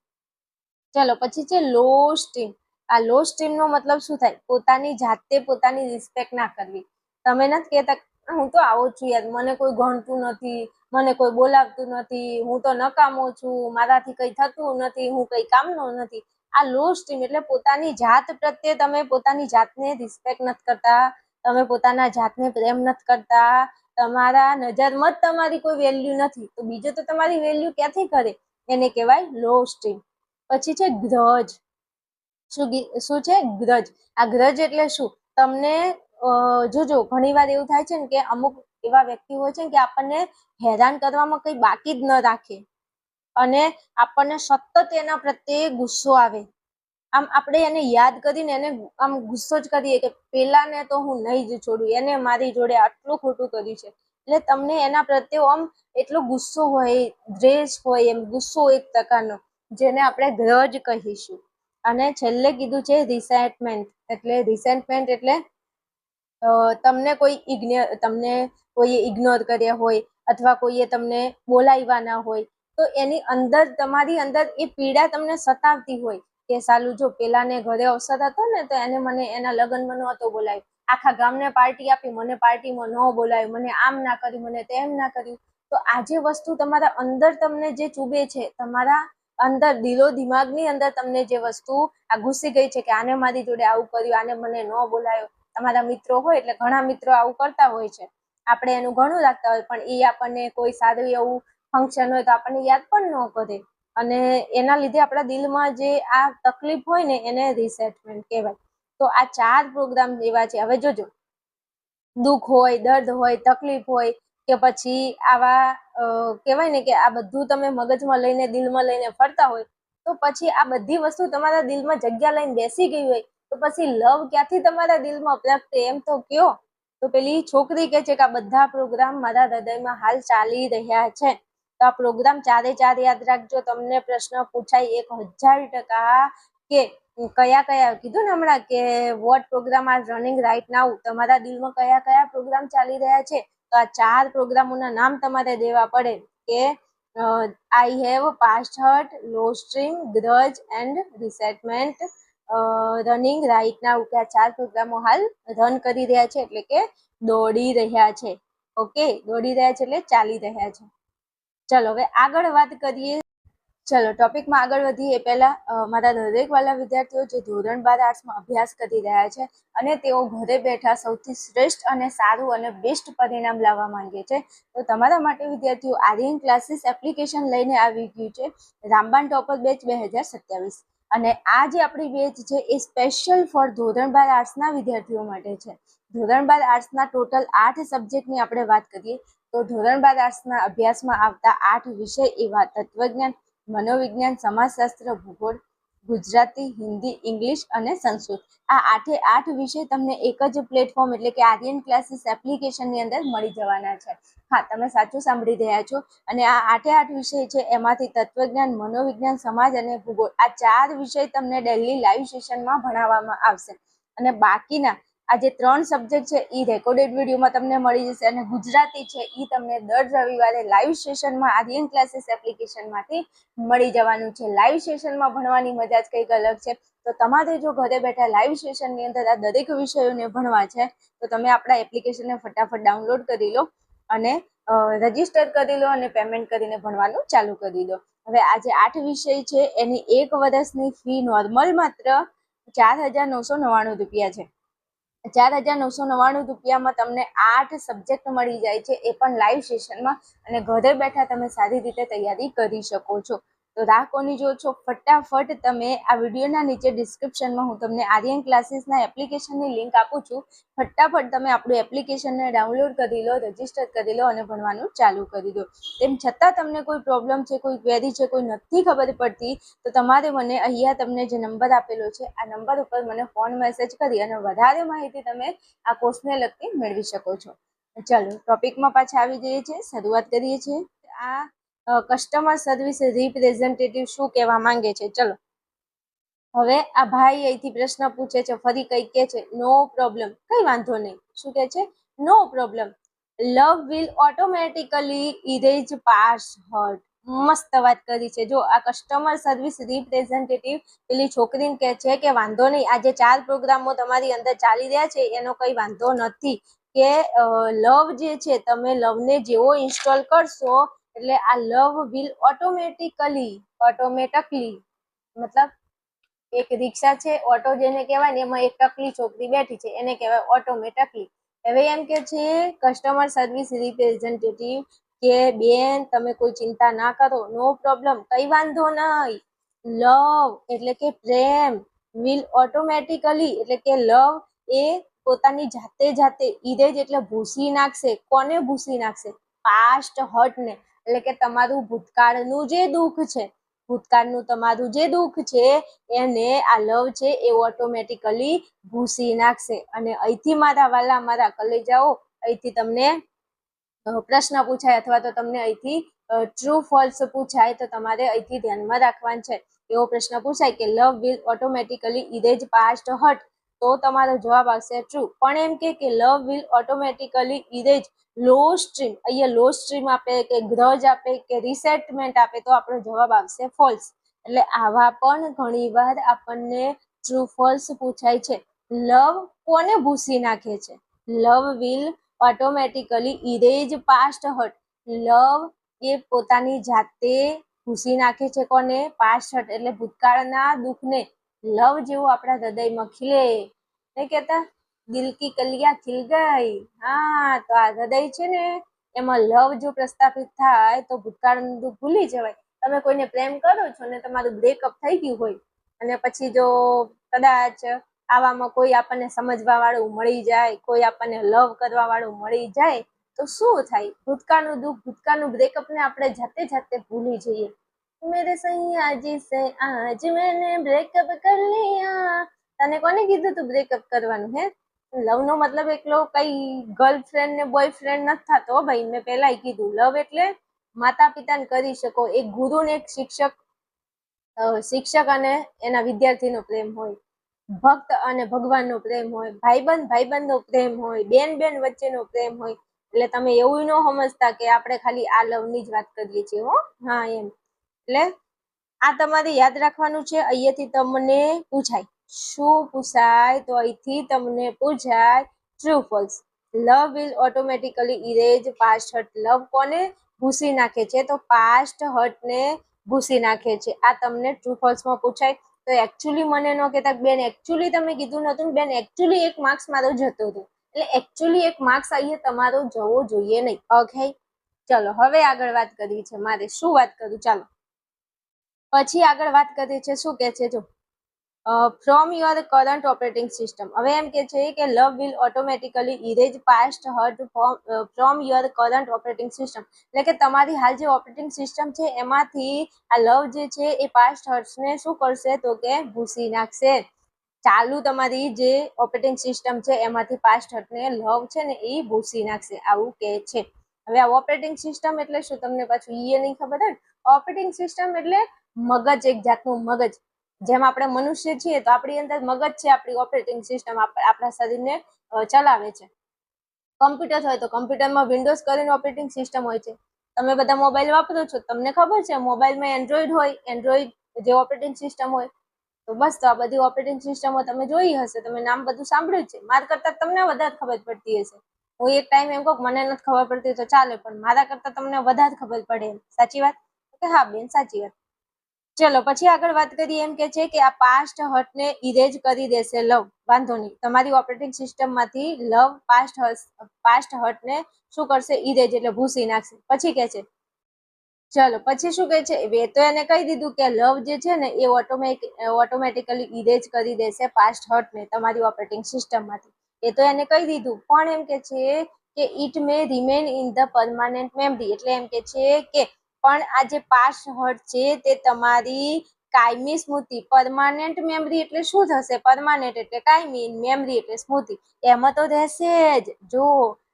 S1: ચલો પછી છે લો સ્ટીમ. આ લો સ્ટીમ નો મતલબ શું થાય? પોતાની જાતે પોતાની રિસ્પેક્ટ ના કરવી. તમે નથી કહેતા હું તો આવો છું યાર, મને કોઈ ગણતું નથી, મને કોઈ બોલાવતું નથી, હું તો નકામો છું, મારાથી કઈ થતું નથી, હું કઈ કામનો નથી. આ લો સ્ટીમ એટલે પોતાની જાત પ્રત્યે તમે પોતાની જાતને રિસ્પેક્ટ નથી કરતા, તમે પોતાના જાતને પ્રેમ નથી કરતા, તમારા નજરમાં જ તમારી કોઈ વેલ્યુ નથી, તો બીજો તો તમારી વેલ્યુ ક્યાંથી કરે? એને કહેવાય લો સ્ટીમ. પછી છે ગ્રજ. શું છે ગ્રજ? આ ગ્રજ એટલે શું? તમને જોજો ઘણી વાર એવું થાય છે ને કે અમુક એવા વ્યક્તિ હોય છે કે આપણને હેરાન કરવામાં કંઈ બાકી જ ન રાખે અને આપણને સતત એના પ્રત્યે ગુસ્સો આવે. આમ આપણે એને યાદ કરીને એને આમ ગુસ્સો જ કરીએ કે પેલાને તો હું નહીં જ છોડું, એને મારી જોડે આટલું ખોટું કર્યું છે. એટલે તમને એના પ્રત્યે આમ એટલો ગુસ્સો હોય, દ્વેષ હોય, એમ ગુસ્સો એક પ્રકારનો, જેને આપણે ગ્રજ કહીશું. અને છેલ્લે કીધું છે રિસેન્ટમેન્ટ. એટલે રિસેન્ટમેન્ટ એટલે તમને કોઈએ ઇગ્નોર કર્યા હોય અથવા કોઈએ તમને બોલાવ્યા ના હોય, તો એની અંદર તમારી અંદર એ પીડા તમને સતાવતી હોય કે સાલું જો પેલાને ઘરે અવસર હતો ને તો એને મને એના લગ્નમાં નહોતો બોલાવ્યો, આખા ગામને પાર્ટી આપી, મને પાર્ટીમાં ન બોલાવ્યું, મને આમ ના કર્યું, મને તેમ ના કર્યું. તો આ જે વસ્તુ તમારા અંદર તમને જે ચૂબે છે, તમારા અંદર દિલો દિમાગની અંદર તમને જે વસ્તુ આ ઘૂસી ગઈ છે કે આને મારી જોડે આવું કર્યું, આને મને ન બોલાયો. તમારા મિત્રો હોય એટલે ઘણા મિત્રો આવું કરતા હોય છે, આપણે એનું ઘણું રાખતા હોય, પણ એ આપણને કોઈ સારું એવું ફંક્શન હોય તો આપણને યાદ પણ ન કરે, અને એના લીધે આપણા દિલમાં જે આ તકલીફ હોય ને એને રિસેન્ટમેન્ટ કહેવાય. તો આ 4 પ્રોગ્રામ એવા છે. હવે જોજો, દુઃખ હોય, દર્દ હોય, તકલીફ હોય કે પછી આવા કહેવાય ને કે આ બધું તમે મગજમાં લઈને દિલમાં લઈને ફરતા હોય, તો પછી આ બધી વસ્તુ તમારા દિલમાં જગ્યા લઈને બેસી ગઈ હોય, તો પછી લવ ક્યાંથી તમારા દિલમાં પ્રગટે, એમ તો કયો. તો પેલી છોકરી કહે છે કે આ બધા પ્રોગ્રામ મારા હૃદયમાં હાલ ચાલી રહ્યા છે. તો આ પ્રોગ્રામ 4 યાદ રાખજો. તમને પ્રશ્ન પૂછાય 1000% કે કયા કયા કીધું ને હમણાં કે what program are running right now, તમારા દિલમાં કયા કયા પ્રોગ્રામ ચાલી રહ્યા છે, તો આ 4 પ્રોગ્રામોના નામ તમારે દેવા પડે કે I have, past hurt, low stream, grudge and resentment running right now, કે આ 4 પ્રોગ્રામો હાલ રન કરી રહ્યા છે, એટલે કે દોડી રહ્યા છે. ઓકે, દોડી રહ્યા છે એટલે ચાલી રહ્યા છે. ચલો હવે આગળ વાત કરીએ. ચલો ટોપિકમાં આગળ વધીએ એ પહેલા મારા દરેક વાલા વિદ્યાર્થીઓ જે ધોરણ 12 આર્ટ્સમાં અભ્યાસ કરી રહ્યા છે અને તેઓ ઘરે બેઠા સૌથી શ્રેષ્ઠ અને સારું અને બેસ્ટ પરિણામ લાવવા માંગે છે, તો તમારા માટે વિદ્યાર્થીઓ આર્યન ક્લાસીસ એપ્લિકેશન લઈને આવી ગયું છે રામબાણ ટોપર બેચ 2027. અને આ જે આપણી બેચ છે એ સ્પેશિયલ ફોર ધોરણ 12 આર્ટ્સના વિદ્યાર્થીઓ માટે છે. ધોરણ 12 આર્ટ્સના ટોટલ 8 સબ્જેક્ટની આપણે વાત કરીએ તો ધોરણ 12 આર્ટ્સના અભ્યાસમાં આવતા 8 વિષય એવા તત્વજ્ઞાન, મનોવિજ્ઞાન, સમાજશાસ્ત્ર, ભૂગોળ, ગુજરાતી, હિન્દી, ઇંગ્લિશ અને સંસ્કૃત. આ 8 વિષય તમને એક જ પ્લેટફોર્મ એટલે કે આર્યન ક્લાસીસ એપ્લિકેશનની અંદર મળી જવાના છે. હા, તમે સાચું સાંભળી રહ્યા છો. અને આ 8 વિષય છે એમાંથી તત્વજ્ઞાન, મનોવિજ્ઞાન, સમાજ અને ભૂગોળ આ 4 વિષય તમને ડેલી લાઈવ સેશનમાં ભણાવવામાં આવશે. અને બાકીના આ જે 3 સબ્જેક્ટ છે એ રેકોર્ડેડ વિડીયોમાં તમને મળી જશે, અને ગુજરાતી છે એ તમને દર રવિવારે લાઈવ સેશનમાં આર્યન ક્લાસીસ એપ્લિકેશનમાંથી મળી જવાનું છે. લાઈવ સેશનમાં ભણવાની મજા જ કંઈક અલગ છે. તો તમારે જો ઘરે બેઠા લાઈવ સેશનની અંદર આ દરેક વિષયોને ભણવા છે તો તમે આપણા એપ્લિકેશનને ફટાફટ ડાઉનલોડ કરી લો અને રજીસ્ટર કરી લો અને પેમેન્ટ કરીને ભણવાનું ચાલુ કરી દો. હવે આ જે 8 વિષય છે એની 1 વર્ષની ફી નોર્મલ માત્ર 4,999 રૂપિયા છે. 4,999 રૂપિયામાં તમને 8 સબ્જેક્ટ મળી જાય છે, એ પણ લાઈવ સેશનમાં, અને ઘરે બેઠા તમે સારી રીતે તૈયારી કરી શકો છો. તો રાહ કોની જો છો, ફટાફટ તમે આ વિડીયોના નીચે ડિસ્ક્રિપ્શનમાં હું તમને આર્યન ક્લાસીસના એપ્લિકેશનની લિંક આપું છું. ફટાફટ તમે આપણું એપ્લિકેશનને ડાઉનલોડ કરી લો, રજીસ્ટર કરી લો અને ભણવાનું ચાલુ કરી દો. તેમ છતાં તમને કોઈ પ્રોબ્લેમ છે, કોઈ ક્વેરી છે, કોઈ નથી ખબર પડતી, તો તમારે મને અહીંયા તમને જે નંબર આપેલો છે આ નંબર ઉપર મને ફોન મેસેજ કરી અને વધારે માહિતી તમે આ કોર્સને લગતી મેળવી શકો છો. ચાલો ટોપિકમાં પાછા આવી જઈએ છીએ, શરૂઆત કરીએ છીએ. આ કસ્ટમર સર્વિસ રિપ્રેઝેન્ટેટિવ શું કહેવા માંગે છે. ચલો હવે આ ભાઈ અહીંથી પ્રશ્ન પૂછે છે, ફરી કઈ કે છે, નો પ્રોબ્લેમ, કઈ વાંધો નહીં. શું કે છે? No problem, love will automatically erase past hurt. મસ્ત વાત કરી છે. જો આ કસ્ટમર સર્વિસ રિપ્રેઝેન્ટેટિવ પેલી છોકરીને કહે છે કે વાંધો નહીં, આ જે 4 પ્રોગ્રામો તમારી અંદર ચાલી રહ્યા છે એનો કઈ વાંધો નથી, કે લવ જે છે તમે લવને જેવો ઇન્સ્ટોલ કરશો એટલે આ લવ વિલ ઓટોમેટિકલી મતલબ એક રિક્ષા છે, ઓટો જેને કહેવાય ને એમાં એક ટકલી છોકરી બેઠી છે એને કહેવાય ઓટોમેટિકલી. હવે એમ કે છે કસ્ટમર સર્વિસ રિપ્રેઝેન્ટેટિવ કે બેન તમે કોઈ ચિંતા ના કરો, નો પ્રોબ્લેમ, કઈ વાંધો નહીં. લવ એટલે કે પ્રેમ, વિલ ઓટોમેટિકલી એટલે કે લવ એ પોતાની જાતે ઇરેજ એટલે ભૂસી નાખશે. કોને ભૂસી નાખશે? પાસ્ટ હર્ટને, એટલે કે તમારું ભૂતકાળનું જે દુઃખ છે, ભૂતકાળનું તમારું જે દુઃખ છે એને આ લવ છે એ ઓટોમેટિકલી ભૂસી નાખશે. અને અહીંથી મારા વાલા, મારા કલેજાઓ, અહીંથી તમને પ્રશ્ન પૂછાય અથવા તો તમને અહીંથી ટ્રુ ફોલ્સ પૂછાય તો તમારે અહીંથી ધ્યાનમાં રાખવાનું છે. એવો પ્રશ્ન પૂછાય કે love will automatically erase past hurt, તો તમારો જવાબ આવશે ટ્રુ. પણ એમ કે love will automatically erase law stream, અહીંયા લો સ્ટ્રીમ આપે કે ગ્રજ આપે કે રિસેન્ટમેન્ટ આપે તો આપણો જવાબ આવશે ફોલ્સ. એટલે આવા પણ ઘણીવાર આપણને ટ્રુ ફોલ્સ પૂછાય છે. લવ કોને ભૂસી નાખે છે? લવ will automatically erase past hurt. લવ એ પોતાની જાતે ભૂસી નાખે છે. કોને? પાસ્ટ હર્ટ, એટલે ભૂતકાળના દુઃખને. લવ જેવું આપણા હૃદયમાં ખીલે, નહીં કહેતા દિલ કી કલિયા ખીલ ગઈ. હા, તો આ હૃદય છે ને એમાં લવ જો પ્રસ્થાપિત થાય તો ભૂતકાળનું દુઃખ ભૂલી જવાય. તમે કોઈને પ્રેમ કરો છો ને તમારું બ્રેકઅપ થઈ ગયું હોય અને પછી જો કદાચ આવામાં કોઈ આપણને સમજવા વાળું મળી જાય, કોઈ આપણને લવ કરવા વાળું મળી જાય તો શું થાય? ભૂતકાળનું દુઃખ, ભૂતકાળનું બ્રેકઅપ ને આપણે જાતે ભૂલી જઈએ. મેરે સૈયા જી સે આજ મેને બ્રેકઅપ કર લિયા. તને કોને કીધું તું બ્રેકઅપ કરવાનું? હે, લવ નો મતલબ એકલો કઈ ગર્લફ્રેન્ડ ને બોયફ્રેન્ડ નથી થતો ભાઈ. મેં પહેલા કીધું, લવ એટલે માતા પિતાને કરી શકો, એક ગુરુ ને એક શિક્ષક અને એના વિદ્યાર્થીનો પ્રેમ હોય, ભક્ત અને ભગવાનનો પ્રેમ હોય, ભાઈબંધનો પ્રેમ હોય, બેન વચ્ચેનો પ્રેમ હોય. એટલે તમે એવું ન સમજતા કે આપણે ખાલી આ લવની જ વાત કરીએ છીએ. હો, હા એમ. એટલે આ તમારે યાદ રાખવાનું છે. અહીંયાથી તમને પૂછાય. શું પૂછાય? તો અહીંથી તમને પૂછાય true false. Love will automatically erase past hurt. Love કોને ભૂસી નાખે છે? તો પાસ્ટ હર્ટને ભૂસી નાખે છે. આ તમને ટ્રુ ફોલ્સમાં પૂછાય. તો એકચ્યુઅલી મને ન કહેતા બેન એકચ્યુઅલી તમે કીધું નતું, બેન એકચ્યુઅલી એક માર્ક્સ મારો જતો હતો. એટલે એકચ્યુઅલી એક માર્ક્સ અહીંયા તમારો જવો જોઈએ નહીં. ઓકે, ચલો હવે આગળ વાત કરવી છે મારે. શું વાત કરું? ચાલો પછી આગળ વાત કરીએ છે. શું કે છે જો, from your current operating system. હવે એમ કે છે કે love will automatically erase past hurt from your current operating system. એટલે કે તમારી હાલ જે ઓપરેટિંગ સિસ્ટમ છે એમાંથી આ લવ જે છે એ પાસ્ટ હર્ટ્સને શું કરશે? તો કે ભૂસી નાખશે. ચાલુ તમારી જે ઓપરેટિંગ સિસ્ટમ છે એમાંથી પાસ્ટ હર્ટને લવ છે ને એ ભૂસી નાખશે, આવું કે છે. હવે આ ઓપરેટિંગ સિસ્ટમ એટલે શું? તમને પાછું એ નહીં ખબર હોય. ઓપરેટિંગ સિસ્ટમ એટલે મગજ, એક જાતનું મગજ. જેમ આપણે મનુષ્ય છીએ તો આપણી અંદર મગજ છે, આપણી ઓપરેટિંગ સિસ્ટમ આપણા શરીરને ચલાવે છે. કમ્પ્યુટર હોય તો કમ્પ્યુટરમાં વિન્ડોઝ કરીને ઓપરેટિંગ સિસ્ટમ હોય છે. તમે બધા મોબાઈલ વાપરો છો, તમને ખબર છે મોબાઈલમાં એન્ડ્રોઈડ હોય, એન્ડ્રોઈડ જે ઓપરેટિંગ સિસ્ટમ હોય. તો બસ, તો આ બધી ઓપરેટિંગ સિસ્ટમો તમે જોઈ હશે, તમે નામ બધું સાંભળ્યું છે. મારા કરતાં તમને વધારે ખબર પડતી હશે. હું એક ટાઈમ એમ કહું મને નથી ખબર પડતી તો ચાલે, પણ મારા કરતાં તમને વધારે ખબર પડે. સાચી વાત કે? હા બેન, સાચી વાત. ચલો પછી આગળ વાત કરીએ. એમ કે છે કે આ પાસ્ટ હર્ટને ઇરેજ કરી દેશે લવ. વાંધો નહીં, તમારી ઓપરેટિંગ સિસ્ટમમાંથી લવ પાસ્ટ હર્ટને શું કરશે? ઇરેજ એટલે ભૂસી નાખશે. પછી કે છે, ચલો પછી શું કહે છે? એ તો એને કહી દીધું કે લવ જે છે ને એ ઓટોમેટિકલી ઇરેજ કરી દેશે પાસ્ટ હર્ટને તમારી ઓપરેટિંગ સિસ્ટમમાંથી. એ તો એને કહી દીધું, પણ એમ કે છે કે it may remain in the permanent memory. એટલે એમ કે છે કે પણ આ જે પાસ્ટ હર્ટ છે તે તમારી કાયમી સ્મૃતિ, પરમાનન્ટ મેમરી એટલે શું થશે? પરમાનન્ટ એટલે કાયમી, મેમરી એટલે સ્મૃતિ, એમાં તો રહેશે જ. જો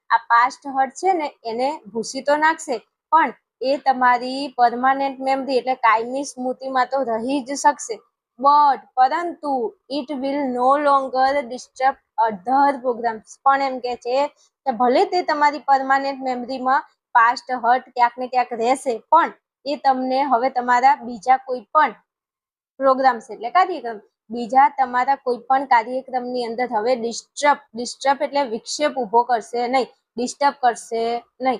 S1: આ પાસ્ટ હર્ટ છે ને એને ભૂસી તો નાખશે, પણ એ તમારી પરમાનન્ટ મેમરી એટલે કાયમી સ્મૃતિમાં તો રહી જ શકશે. પરંતુ it will no longer disturb other programs. પણ એમ કે છે કે ભલે તે તમારી પરમાનન્ટ મેમરીમાં પાસ્ટ હર્ટ ક્યાંક ને ક્યાંક રહેશે, પણ એ તમને હવે તમારા બીજા કોઈ પણ પ્રોગ્રામ્સ એટલે કાર્યક્રમ, બીજા તમારા કોઈ પણ કાર્યક્રમની અંદર હવે ડિસ્ટર્બ એટલે વિક્ષેપ ઊભો કરશે નહીં, ડિસ્ટર્બ કરશે નહીં.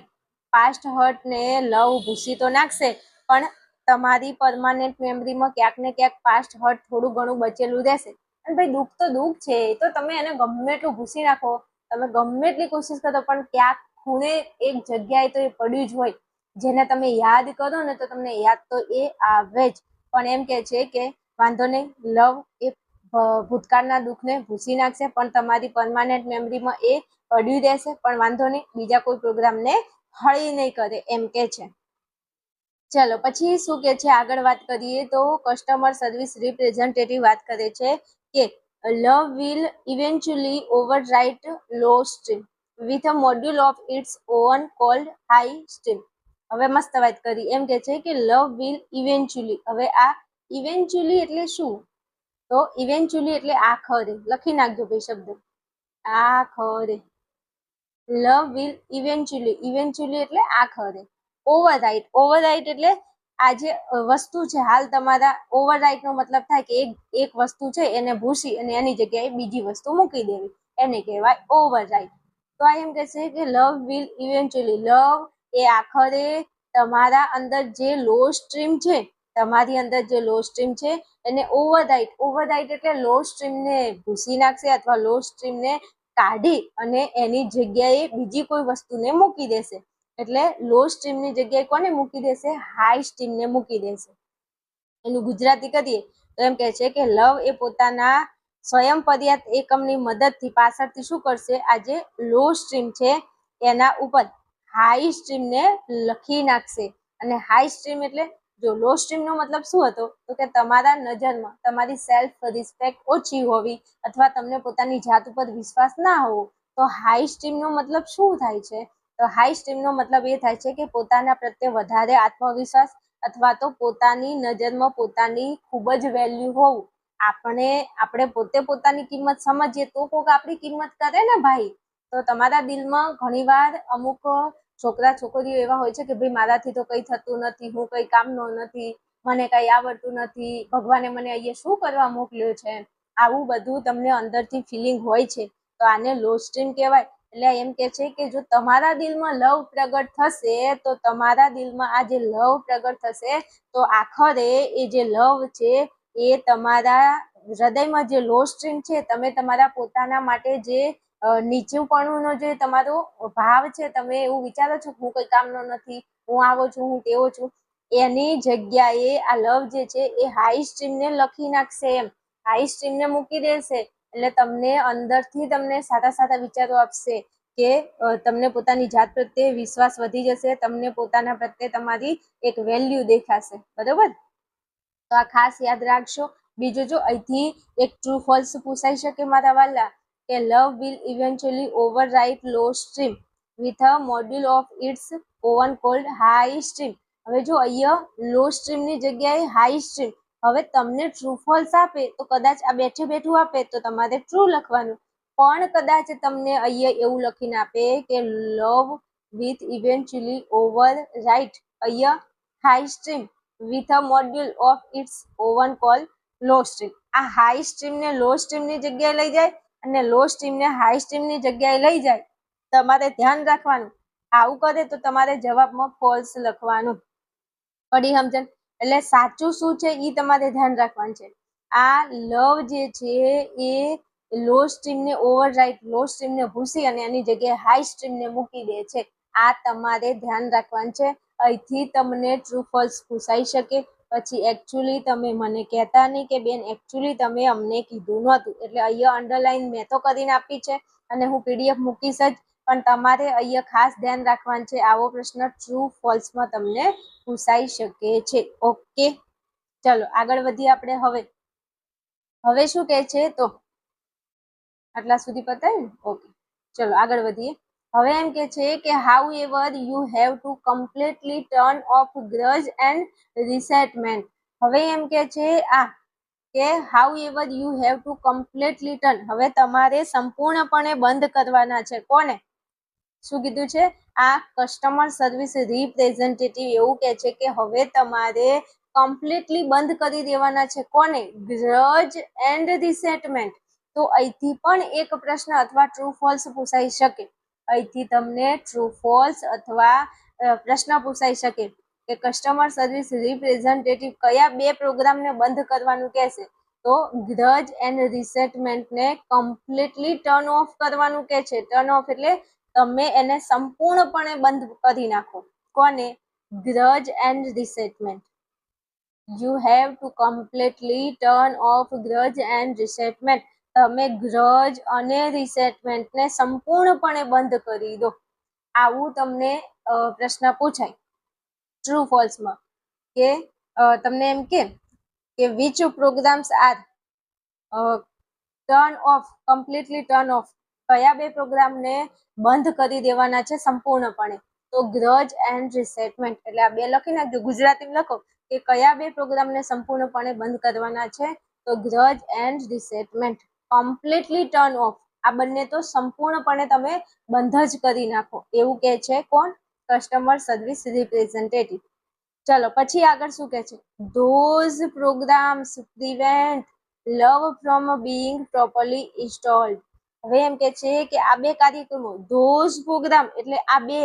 S1: પાસ્ટ હર્ટને લવ ભૂસી તો નાખશે, પણ તમારી પરમાનન્ટ મેમરીમાં ક્યાંક ને ક્યાંક પાસ્ટ હર્ટ થોડું ઘણું બચેલું રહેશે. અને ભાઈ દુઃખ તો દુઃખ છે, તો તમે એને ગમે એટલું ભૂસી નાખો, તમે ગમે એટલી કોશિશ કરો, પણ ક્યાંક ખૂણે એક જગ્યાએ તો એ પડ્યું જ હોય, જેને તમે યાદ કરો ને તો તમને યાદ તો એ આવે જ. પણ એમ કે છે કે વાંધો નહીં, લવ એ ભૂતકાળના દુઃખને ભૂસી નાખશે, પણ તમારી પરમાનન્ટ મેમરીમાં એ પડ્યું રહેશે, પણ વાંધો નહીં, બીજા કોઈ પ્રોગ્રામને હળી નહીં કરે એમ કે છે. ચલો પછી શું કે છે, આગળ વાત કરીએ તો કસ્ટમર સર્વિસ રિપ્રેઝેન્ટેટિવ વાત કરે છે કે love will eventually overwrite low stream with a module of its own called high stream. હવે મસ્ત વાત કરી, એમ કે છે કે લવ વિલ ઇવેન્ચ્યુઅલી. હવે આ ઇવેન્ચ્યુઅલી એટલે શું? તો ઇવેન્ચ્યુઅલી એટલે આખરે. લખી નાખજો ભાઈ શબ્દ, આખરે. લવ વિલ ઇવેન્ચ્યુઅલી, ઇવેન્ચ્યુઅલી એટલે આખરે. ઓવરરાઇટ એટલે આ જે વસ્તુ છે હાલ તમારા, ઓવરરાઇટ નો મતલબ થાય કે એક વસ્તુ છે એને ભૂસી અને એની જગ્યાએ બીજી વસ્તુ મૂકી દેવી, એને કહેવાય ઓવરરાઇટ. તો આ એમ કહે છે કે લવ વિલ ઇવેન્ચ્યુઅલી, લવ એ આખરે તમારા અંદર જે લો સ્ટ્રીમ છે, તમારી અંદર જે લો સ્ટ્રીમ છે એને ઓવરરાઇટ એટલે લો સ્ટ્રીમને ભૂસી નાખશે અથવા લો સ્ટ્રીમને કાઢી અને એની જગ્યાએ બીજી કોઈ વસ્તુને મૂકી દેશે. એટલે લો સ્ટ્રીમની જગ્યાએ કોને મૂકી દેશે? હાઈ સ્ટ્રીમને મૂકી દેશે. એનું ગુજરાતી કરીએ તો એમ કહે છે કે લવ એ પોતાના સ્વયં પર્યાપ્ત એકમની મદદથી પાછળથી શું કરશે? આ જે લો સ્ટ્રીમ છે એના ઉપર હાઈ સ્ટ્રીમને લખી નાખશે. અને હાઈ સ્ટ્રીમ એટલે, જો લો સ્ટ્રીમ નો મતલબ શું હતો? તો કે તમારા નજરમાં તમારી સેલ્ફ રિસ્પેક્ટ ઓછી હોવી અથવા તમને પોતાની જાત ઉપર વિશ્વાસ ના હોવો. તો હાઈ સ્ટ્રીમ નો મતલબ શું થાય છે? તો હાઈ સ્ટ્રીમ નો મતલબ એ થાય છે કે પોતાના પ્રત્યે વધારે આત્મવિશ્વાસ અથવા તો પોતાની નજરમાં પોતાની ખૂબ જ વેલ્યુ હોવું. આપણે પોતે પોતાની કિંમત સમજીએ તો કોક આપણી કિંમત કરે ને ભાઈ. તો તમારા દિલમાં ઘણીવાર અમુક છોકરા છોકરીઓ એવા હોય છે કે ભાઈ મારાથી તો કંઈ થતું નથી, હું કંઈ કામનો નથી, મને કંઈ આવડતું નથી, ભગવાને મને અહીંયા શું કરવા મોકલ્યો છે, આવું બધું તમને અંદરથી ફિલિંગ હોય છે. તો આને લો સ્ટ્રીમ કહેવાય. એટલે એમ કે છે કે જો તમારા દિલમાં લવ પ્રગટ થશે, તો તમારા દિલમાં આ જે લવ પ્રગટ થશે તો આખરે એ જે લવ છે એ તમારા હૃદયમાં જે લો સ્ટ્રીમ છે, તમે તમારા પોતાના માટે જે નીચુંપણુંનો જે તમારો ભાવ છે, તમે એવું વિચારો છો હું કોઈ કામનો નથી, હું આવો છું, હું તેવો છું, એની જગ્યાએ આ લવ જે છે એ હાઈ સ્ટ્રીમને લખી નાખશે. એમ હાઈ સ્ટ્રીમને મૂકી દેશે એટલે તમને અંદરથી તમને સારા સારા વિચારો આપશે કે તમને પોતાની જાત પ્રત્યે વિશ્વાસ વધી જશે, તમને પોતાના પ્રત્યે તમારી એક વેલ્યુ દેખાશે. બરોબર? તો આ ખાસ યાદ રાખશો. બીજું જો અહીંથી એક ટ્રુ ફોલ્સ પૂછાઈ શકે મારા વાલા, કે love will eventually overwrite low stream with a module of its own called high stream. હવે જો અહીંયા લો સ્ટ્રીમની જગ્યાએ હાઈ સ્ટ્રીમ. હવે તમને ટ્રુ ફોલ્સ આપે તો કદાચ આ બેઠે બેઠું આપે તો તમારે ટ્રુ લખવાનું, પણ કદાચ તમને અહીંયા એવું લખીને આપે કે લવ વિથ ઇવેન્ચ્યુઅલી ઓવરરાઇટ અહીંયા high stream with a module of its own call low stream. આ હાઈ સ્ટ્રીમને લો સ્ટ્રીમની જગ્યાએ લઈ જાય અને લો સ્ટ્રીમને હાઈ સ્ટ્રીમની જગ્યાએ લઈ જાય. તમારે ધ્યાન રાખવાનું, આવું કરે તો તમારે જવાબમાં ફોલ્સ લખવાનું. પડી સમજણ? એટલે સાચું શું છે એ તમારે ધ્યાન રાખવાનું છે. આ લવ જે છે એ લો સ્ટ્રીમને ઓવરરાઇટ, લો સ્ટ્રીમને ભૂસી અને એની જગ્યાએ હાઈ સ્ટ્રીમને મૂકી દે છે. આ તમારે ધ્યાન રાખવાનું છે. અહીંથી તમને ટ્રુ ફોલ્સ પૂછાઈ શકે. પછી એકચ્યુઅલી તમે મને કહેતા નહીં કે બેન એકચ્યુઅલી તમે અમને કીધું નહોતું. એટલે અહીંયા અંડરલાઈન મેં તો કરીને આપી છે અને હું પીડીએફ મૂકીશ જ, પણ તમારે અહીંયા ખાસ ધ્યાન રાખવાનું છે. આવો પ્રશ્ન ટ્રુ ફોલ્સમાં તમને પૂછાઈ શકે છે. ઓકે, ચલો આગળ વધીએ આપણે. હવે શું કહે છે? તો આટલા સુધી પતાય ને? ઓકે, ચલો આગળ વધીએ. હવે એમ કે છે કે however you have to completely turn off grudge and resentment. હવે એમ કે છે કે however you have to completely turn. હવે તમારે સંપૂર્ણપણે બંધ કરવાના છે. કોને? શું કીધું છે? આ કસ્ટમર સર્વિસ રિપ્રેઝેન્ટેટિવ એવું કહે છે કે હવે તમારે કમ્પ્લીટલી બંધ કરી દેવાના છે. કોને? Grudge and resentment. તો અહીંથી પણ એક પ્રશ્ન અથવા ટ્રુ ફોલ્સ પૂછાઈ શકે. અહીંથી તમને ટ્રુ ફોલ્સ અથવા પ્રશ્ન પૂછાઈ શકે કે કસ્ટમર સર્વિસ રિપ્રેઝેન્ટેટિવ કયા બે પ્રોગ્રામને બંધ કરવાનું કહેશે? તો ગ્રજ એન્ડ રિસેન્ટમેન્ટને કમ્પ્લીટલી ટર્ન ઓફ કરવાનું કહે છે. ટર્ન ઓફ એટલે તમે એને સંપૂર્ણપણે બંધ કરી નાખો. કોને? Grudge and resentment. You have to completely turn off grudge and resentment. તમે ગ્રજ અને રિસેટમેન્ટને સંપૂર્ણપણે બંધ કરી દો. આવું તમને પ્રશ્ન પૂછાય ટ્રુ ફોલ્સમાં કે તમને એમ કે which programs are turn off, completely turn off, કયા બે પ્રોગ્રામને બંધ કરી દેવાના છે સંપૂર્ણપણે? તો ગ્રજ એન્ડ રિસેટમેન્ટ. એટલે આ બે લખી નાખજો, ગુજરાતીમાં લખો કે કયા બે પ્રોગ્રામને સંપૂર્ણપણે બંધ કરવાના છે? તો grudge and resentment. Completely turn off, આ બંને તો સંપૂર્ણપણે તમે બંધ જ કરી નાખો, એવું કે છે કોણ? Customer service representative. ચલો પછી આગળ શું કે છે? Those programs prevent love from being properly installed. હવે એમ કે છે કે આ બે કાર્યક્રમો, ધોઝ પ્રોગ્રામ એટલે આ બે,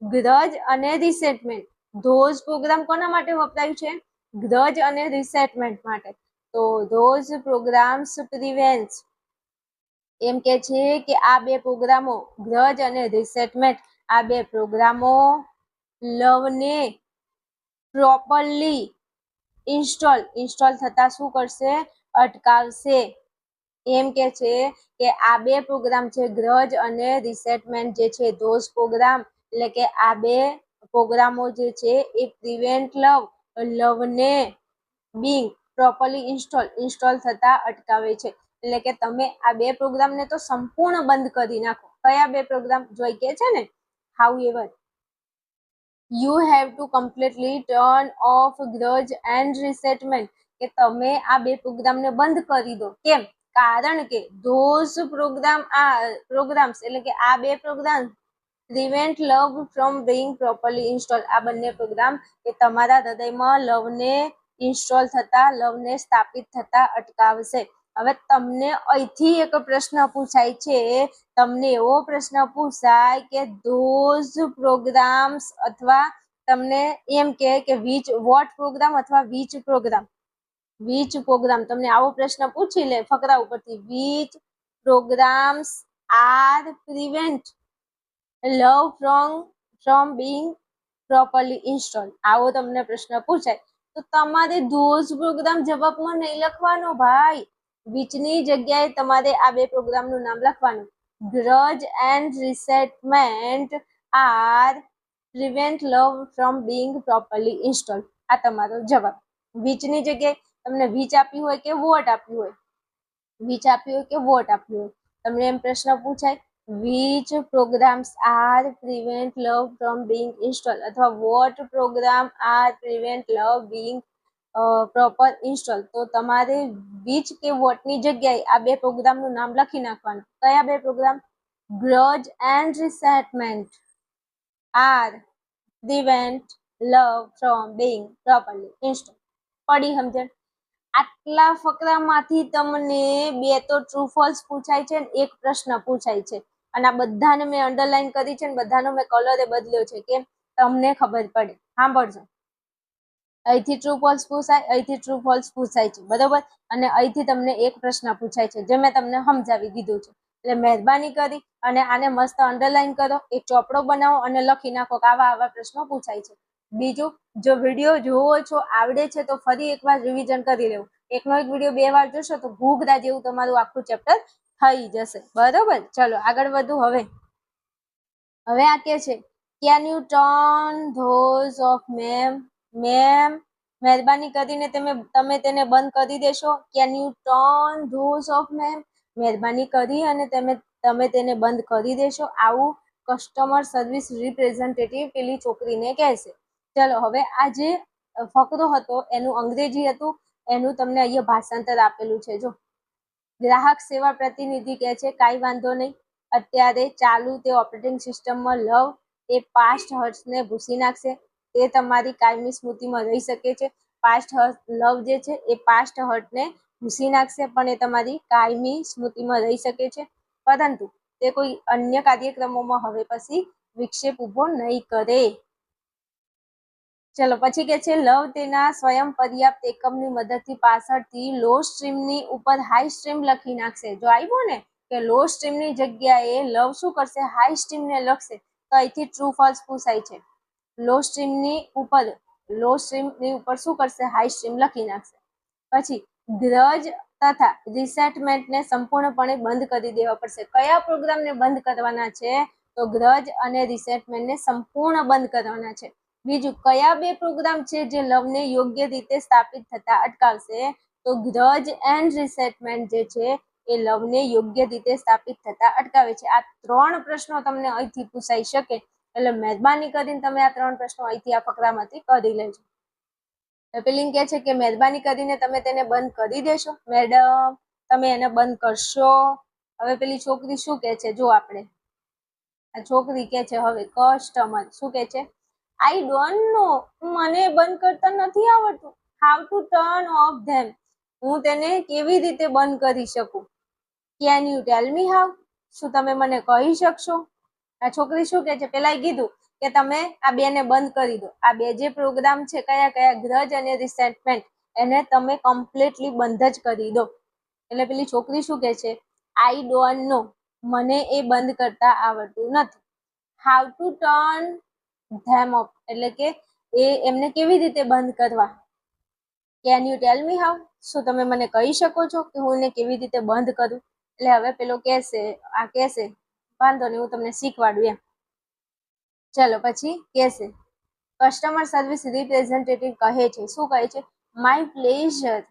S1: ગ્રજ અને રિસેટમેન્ટ. ધોઝ પ્રોગ્રામ કોના માટે વપરાયું છે? ગ્રજ અને રિસેટમેન્ટ માટે. તો ધોઝ પ્રોગ્રામ્સ પ્રિવેન્ટ, એમ કે છે કે આ બે પ્રોગ્રામો, ગ્રજ અને રિસેટમેન્ટ, આ બે પ્રોગ્રામો લવને પ્રોપરલી ઇન્સ્ટોલ થતા શું કરશે? અટકાવશે. એમ કે છે કે આ બે પ્રોગ્રામ છે, ગ્રજ અને રિસેટમેન્ટ જે છે, ધોઝ પ્રોગ્રામ એટલે કે આ બે પ્રોગ્રામો જે છે એ પ્રિવેન્ટ લવને બીંગ પ્રોપરલી ઇન્સ્ટોલ થતા અટકાવે છે. એટલે કે તમે આ બે પ્રોગ્રામને તો સંપૂર્ણ બંધ કરી નાખો. કયા બે પ્રોગ્રામ? જોઈ કે છે ને, however you have to completely turn off grudge and resentment, કે તમે આ બે પ્રોગ્રામને બંધ કરી દો. કેમ? કારણ કે those programs એટલે કે આ બે programme prevent love from being properly installed. આ બંને પ્રોગ્રામ એ તમારા હૃદયમાં લવને ઇન્સ્ટોલ થતા, લવને સ્થાપિત થતા અટકાવશે. હવે તમને અહીંથી એક પ્રશ્ન પૂછાય છે, તમને એવો પ્રશ્ન પૂછાય કે ધોઝ પ્રોગ્રામ્સ, અથવા તમને એમ કે વોટ પ્રોગ્રામ અથવા વિચ પ્રોગ્રામ, તમને આવો પ્રશ્ન પૂછી લે ફકરા ઉપરથી, which programs are prevent love from being properly installed. આવો તમને પ્રશ્ન પૂછાય તો તમારે ધોઝ પ્રોગ્રામ જવાબમાં નહીં લખવાનો ભાઈ. વિચની જગ્યાએ તમારે આ બે પ્રોગ્રામનું નામ લખવાનું. Grudge and resentment are prevent love from being properly installed. આ તમારો જવાબ. વિચની જગ્યાએ તમને વિચ આપ્યું હોય કે વોટ આપ્યું હોય, વિચ આપ્યું હોય કે વોટ આપ્યું હોય, તમને એમ પ્રશ્ન પૂછાય which programs are prevent love from being install, અથવા what program are prevent love being proper install, તો તમારે વિચ કે વોટની જગ્યાએ આ બે પ્રોગ્રામનું નામ લખી નાખવાનું. કયા બે program? Grudge and resentment are prevent love from being properly install. પડી સમજણ? આટલા ફકરામાંથી તમને બે તો ટ્રુ ફોલ્સ પૂછાય છે, એક પ્રશ્ન પૂછાય છે, અને આ બધાને મેં અંડરલાઈન કરી છે, બધાનો મેં કલરે બદલ્યો છે, કેમ? તમને ખબર પડે. સાંભળજો, અહીંથી ટ્રુ ફોલ્સ પૂછાય, અહીંથી ટ્રુ ફોલ્સ પૂછાય છે, બરોબર? અને અહીંથી તમને એક પ્રશ્ન પૂછાય છે, જે મેં તમને સમજાવી દીધું છે. એટલે મહેરબાની કરી અને આને મસ્ત અંડરલાઈન કરો, એક ચોપડો બનાવો અને લખી નાખો કે આવા પ્રશ્નો પૂછાય છે. બીજું, જો વિડીયો જોવો છો, આવડે છે, તો ફરી એકવાર રિવિઝન કરી લેવું. એકનો એક વિડીયો 2 વાર જોશો તો ઘૂઘરા જેવું તમારું આખું ચેપ્ટર થઈ જશે, બરોબર? ચલો આગળ વધુ. હવે આ કે છે, can U turn those of ma'am, મહેરબાની કરીને તમે તેને બંધ કરી દેશો. Can U turn those of ma'am, મહેરબાની કરી અને તમે તેને બંધ કરી દેશો. આવું કસ્ટમર સર્વિસ રિપ્રેઝેન્ટેટિવ પેલી છોકરીને કહેશે. ચલો હવે આ જે ફકરો હતો એનું અંગ્રેજી હતું, એનું તમને અહીંયા ભાષાંતર આપેલું છે. જો ગ્રાહક સેવા પ્રતિનિધિ કહે છે, કાંઈ વાંધો નહીં, અત્યારે ચાલુ તે ઓપરેટિંગ સિસ્ટમમાં લવ એ પાસ્ટ હર્ટ્સને ભૂસી નાખશે. તે તમારી કાયમી સ્મૃતિમાં રહી શકે છે. પાસ્ટ હર્ટ લવ જે છે એ પાસ્ટ હર્ટને ભૂસી નાખશે, પણ એ તમારી કાયમી સ્મૃતિમાં રહી શકે છે, પરંતુ તે કોઈ અન્ય કાર્યક્રમોમાં હવે પછી વિક્ષેપ ઊભો નહીં કરે. ચલો પછી કે છે, લવ તેના સ્વયં પર્યાપ્ત એકમની મદદથી પાછળથી લો સ્ટ્રીમની ઉપર હાઈ સ્ટ્રીમ લખી નાખશે. જો આવ્યું ને કે લો સ્ટ્રીમની જગ્યાએ લવ શું કરશે? હાઈ સ્ટ્રીમને લખશે. તો અહીંથી ટ્રુ ફોલ્સ પૂછાય છે. લો સ્ટ્રીમની ઉપર લો સ્ટ્રીમ ની ઉપર શું કરશે, હાઈ સ્ટ્રીમ લખી નાખશે. પછી ગ્રજ તથા રિસેટમેન્ટને સંપૂર્ણપણે બંધ કરી દેવા પડશે. કયા પ્રોગ્રામને બંધ કરવાના છે, તો ગ્રજ અને રિસેટમેન્ટને સંપૂર્ણ બંધ કરવાના છે. બીજું, કયા બે પ્રોગ્રામ છે જે લવને યોગ્ય રીતે સ્થાપિત થતા અટકાવશે, તો ગ્રજ એન્ડ રિસેટમેન્ટ જે છે એ લવને યોગ્ય રીતે સ્થાપિત થતા અટકાવે છે. આ 3 પ્રશ્નો તમને અહીંથી પૂછાઈ શકે, એટલે મહેરબાની કરીને તમે આ 3 પ્રશ્નો અહીંથી આ ફકરામાંથી કરી લેજો. પેલી કે છે કે મહેરબાની કરીને તમે તેને બંધ કરી દેશો. મેડમ, તમે એને બંધ કરશો? હવે પેલી છોકરી શું કે છે, જો આપણે આ છોકરી કે છે, હવે કસ્ટમર શું કે છે, આઈ ડોન્ટ નો, મને બંધ કરતા નથી આવડતું. How to turn of them, હું તેને કેવી રીતે બંધ કરી શકું? Can you tell me how, શું તમે મને કહી શકશો? આ છોકરી શું કે છે, પેલા કીધું કે તમે આ બેને બંધ કરી દો. આ બે જે પ્રોગ્રામ છે, કયા કયા, ગ્રજ અને રિસેન્ટમેન્ટ, એને તમે કમ્પ્લીટલી બંધ જ કરી દો. એટલે પેલી છોકરી શું કે છે, આઈ ડોન્ટ નો, મને એ બંધ કરતા આવડતું નથી. How to turn them of, એટલે કે એમને કેવી રીતે બંધ કરવા. Can you tell me how, શું તમે મને કહી શકો છો કે હું એને કેવી રીતે બંધ કરું? એટલે હવે પેલો કહેશે, આ કહેશે વાંધો નહીં, હું તમને શીખવાડું એમ. ચલો પછી કહેશે, કસ્ટમર સર્વિસ રિપ્રેઝેન્ટેટિવ કહે છે, શું કહે છે, માય પ્લેઝર,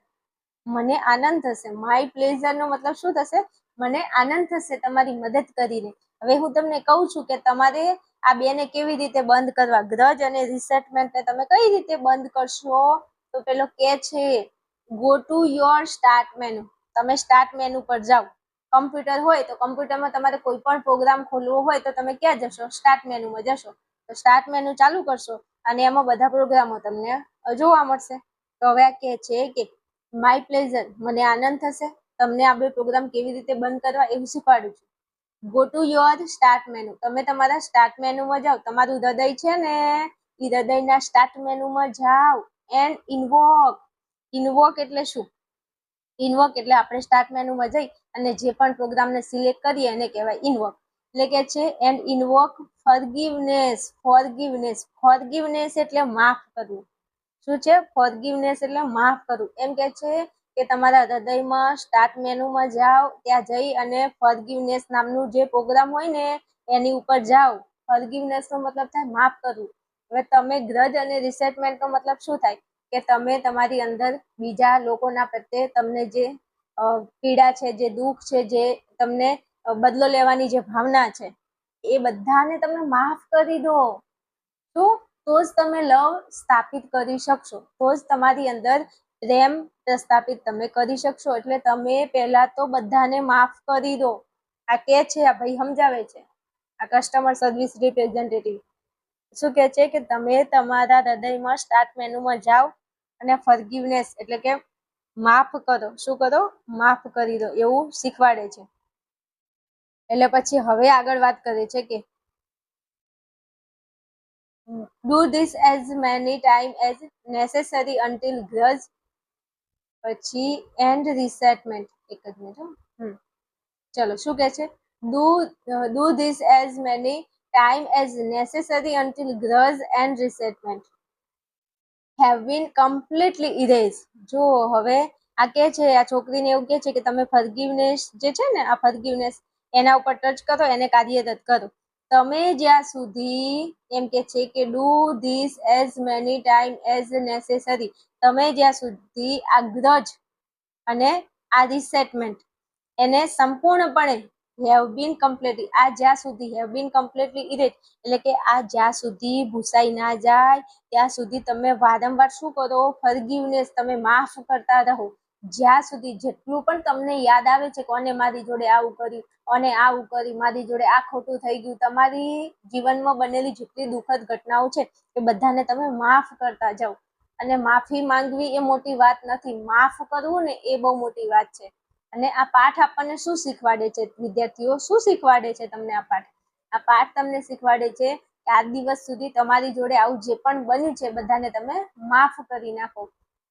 S1: મને આનંદ થશે. માય પ્લેઝર નો મતલબ શું થશે, મને આનંદ થશે તમારી મદદ કરીને. હવે હું તમને કહું છું કે તમારે આ બેને કેવી રીતે બંધ કરવા, ગ્રજ અને રિસેટમેન્ટને તમે કઈ રીતે બંધ કરશો, તો પેલો કે છે, go to your start menu, તમે સ્ટાર્ટ મેનુ પર જાઓ. કમ્પ્યુટર હોય તો કમ્પ્યુટરમાં તમારે કોઈ પણ પ્રોગ્રામ ખોલવો હોય તો તમે ક્યાં જશો, સ્ટાર્ટ મેનુમાં જશો. તો સ્ટાર્ટ મેનુ ચાલુ કરશો અને એમાં બધા પ્રોગ્રામો તમને જોવા મળશે. તો હવે આ કે છે કે માય પ્લેઝર, મને આનંદ થશે તમને આ બે પ્રોગ્રામ કેવી રીતે બંધ કરવા એવું શીખવાડું છું. Go to your start menu, તમે તમારા સ્ટાર્ટ મેનુમાં જાઓ. તમારું હૃદય છે ને, એ હૃદયના સ્ટાર્ટ મેનુમાં જાઓ. એન્ડ ઇન્વોક, ઇન્વોક એટલે શું, ઇન્વોક એટલે આપણે સ્ટાર્ટ મેનુમાં જઈ અને જે પણ પ્રોગ્રામને સિલેક્ટ કરીએ એને કહેવાય ઇન્વોક. એટલે કે છે એન્ડ ઇન્વોક ફોરગિવનેસ, ફોરગિવનેસ, ફોરગિવનેસ એટલે માફ કરવું. શું છે, ફોરગિવનેસ એટલે માફ કરવું. એમ કે છે કે તમારા હૃદયમાં સ્ટાર્ટ મેનુમાં જાઓ, ત્યાં જઈ અને ફોરગિવનેસ નામનું જે પ્રોગ્રામ હોય ને એની ઉપર જાઓ. ફોરગિવનેસ નો મતલબ થાય માફ કરવું. હવે તમે ગ્રજ અને રિસેટમેન્ટ નો મતલબ શું થાય, કે તમે તમારી અંદર બીજા લોકોના પ્રત્યે તમને જે પીડા છે, જે દુઃખ છે, જે તમને બદલો લેવાની જે ભાવના છે, એ બધાને તમે માફ કરી દો. તો જ તમે લવ સ્થાપિત કરી શકશો, તો જ તમારી અંદર પ્રેમ પ્રસ્થાપિત તમે કરી શકશો. એટલે તમે પહેલા તો બધાને માફ કરી દો. આ કે છે, આ ભાઈ સમજાવે છે, આ કસ્ટમર સર્વિસ રિપ્રેઝેન્ટેટિવ શું કે છે કે તમે તમારા હૃદયમાં સ્ટાર્ટ મેનુમાં જાઓ અને ફોરગિવનેસ એટલે કે માફ કરો. શું કરો, માફ કરી દો, એવું શીખવાડે છે. એટલે પછી હવે આગળ વાત કરે છે કે do this as many time as necessary until grudge પછી and resentment. એક જ મિનિટ, ચલો શું કે છે, do this as many time as necessary until grudge and resentment have been completely erased. જો હવે આ કે છે, આ છોકરીને એવું કે છે કે તમે ફોરગિવનેસ જે છે ને, આ ફોરગિવનેસ એના ઉપર ટચ કરો, એને કાર્યરત કરો. તમે જ્યાં સુધી, એમ કે છે કે do this as many time as necessary, તમે જ્યાં સુધી આ ગ્રજ અને આ રિસેટમેન્ટ એને સંપૂર્ણપણે હેવ બીન કમ્પ્લીટલી, આ જ્યાં સુધી હેવ બીન કમ્પ્લીટલી ઇરેજ એટલે કે આ જ્યાં સુધી ભૂસાઈ ના જાય ત્યાં સુધી તમે વારંવાર શું કરો, ફોરગિવનેસ, તમે માફ કરતા રહો. જ્યાં સુધી જેટલું પણ તમને યાદ આવે છે કોને મારી જોડે આવું કર્યું, અને આવું કરી, મારી જોડે આ ખોટું થઈ ગયું, તમારી જીવનમાં બનેલી જેટલી દુઃખદ ઘટનાઓ છે એ બધાને તમે માફ કરતા જાઓ. અને માફી માંગવી એ મોટી વાત નથી, માફ કરવું ને એ બહુ મોટી વાત છે. અને આ પાઠ આપણને શું શીખવાડે છે, વિદ્યાર્થીઓ શું શીખવાડે છે તમને આ પાઠ? આ પાઠ તમને શીખવાડે છે કે આજ દિવસ સુધી તમારી જોડે આવું જે પણ બન્યું છે બધાને તમે માફ કરી નાખો.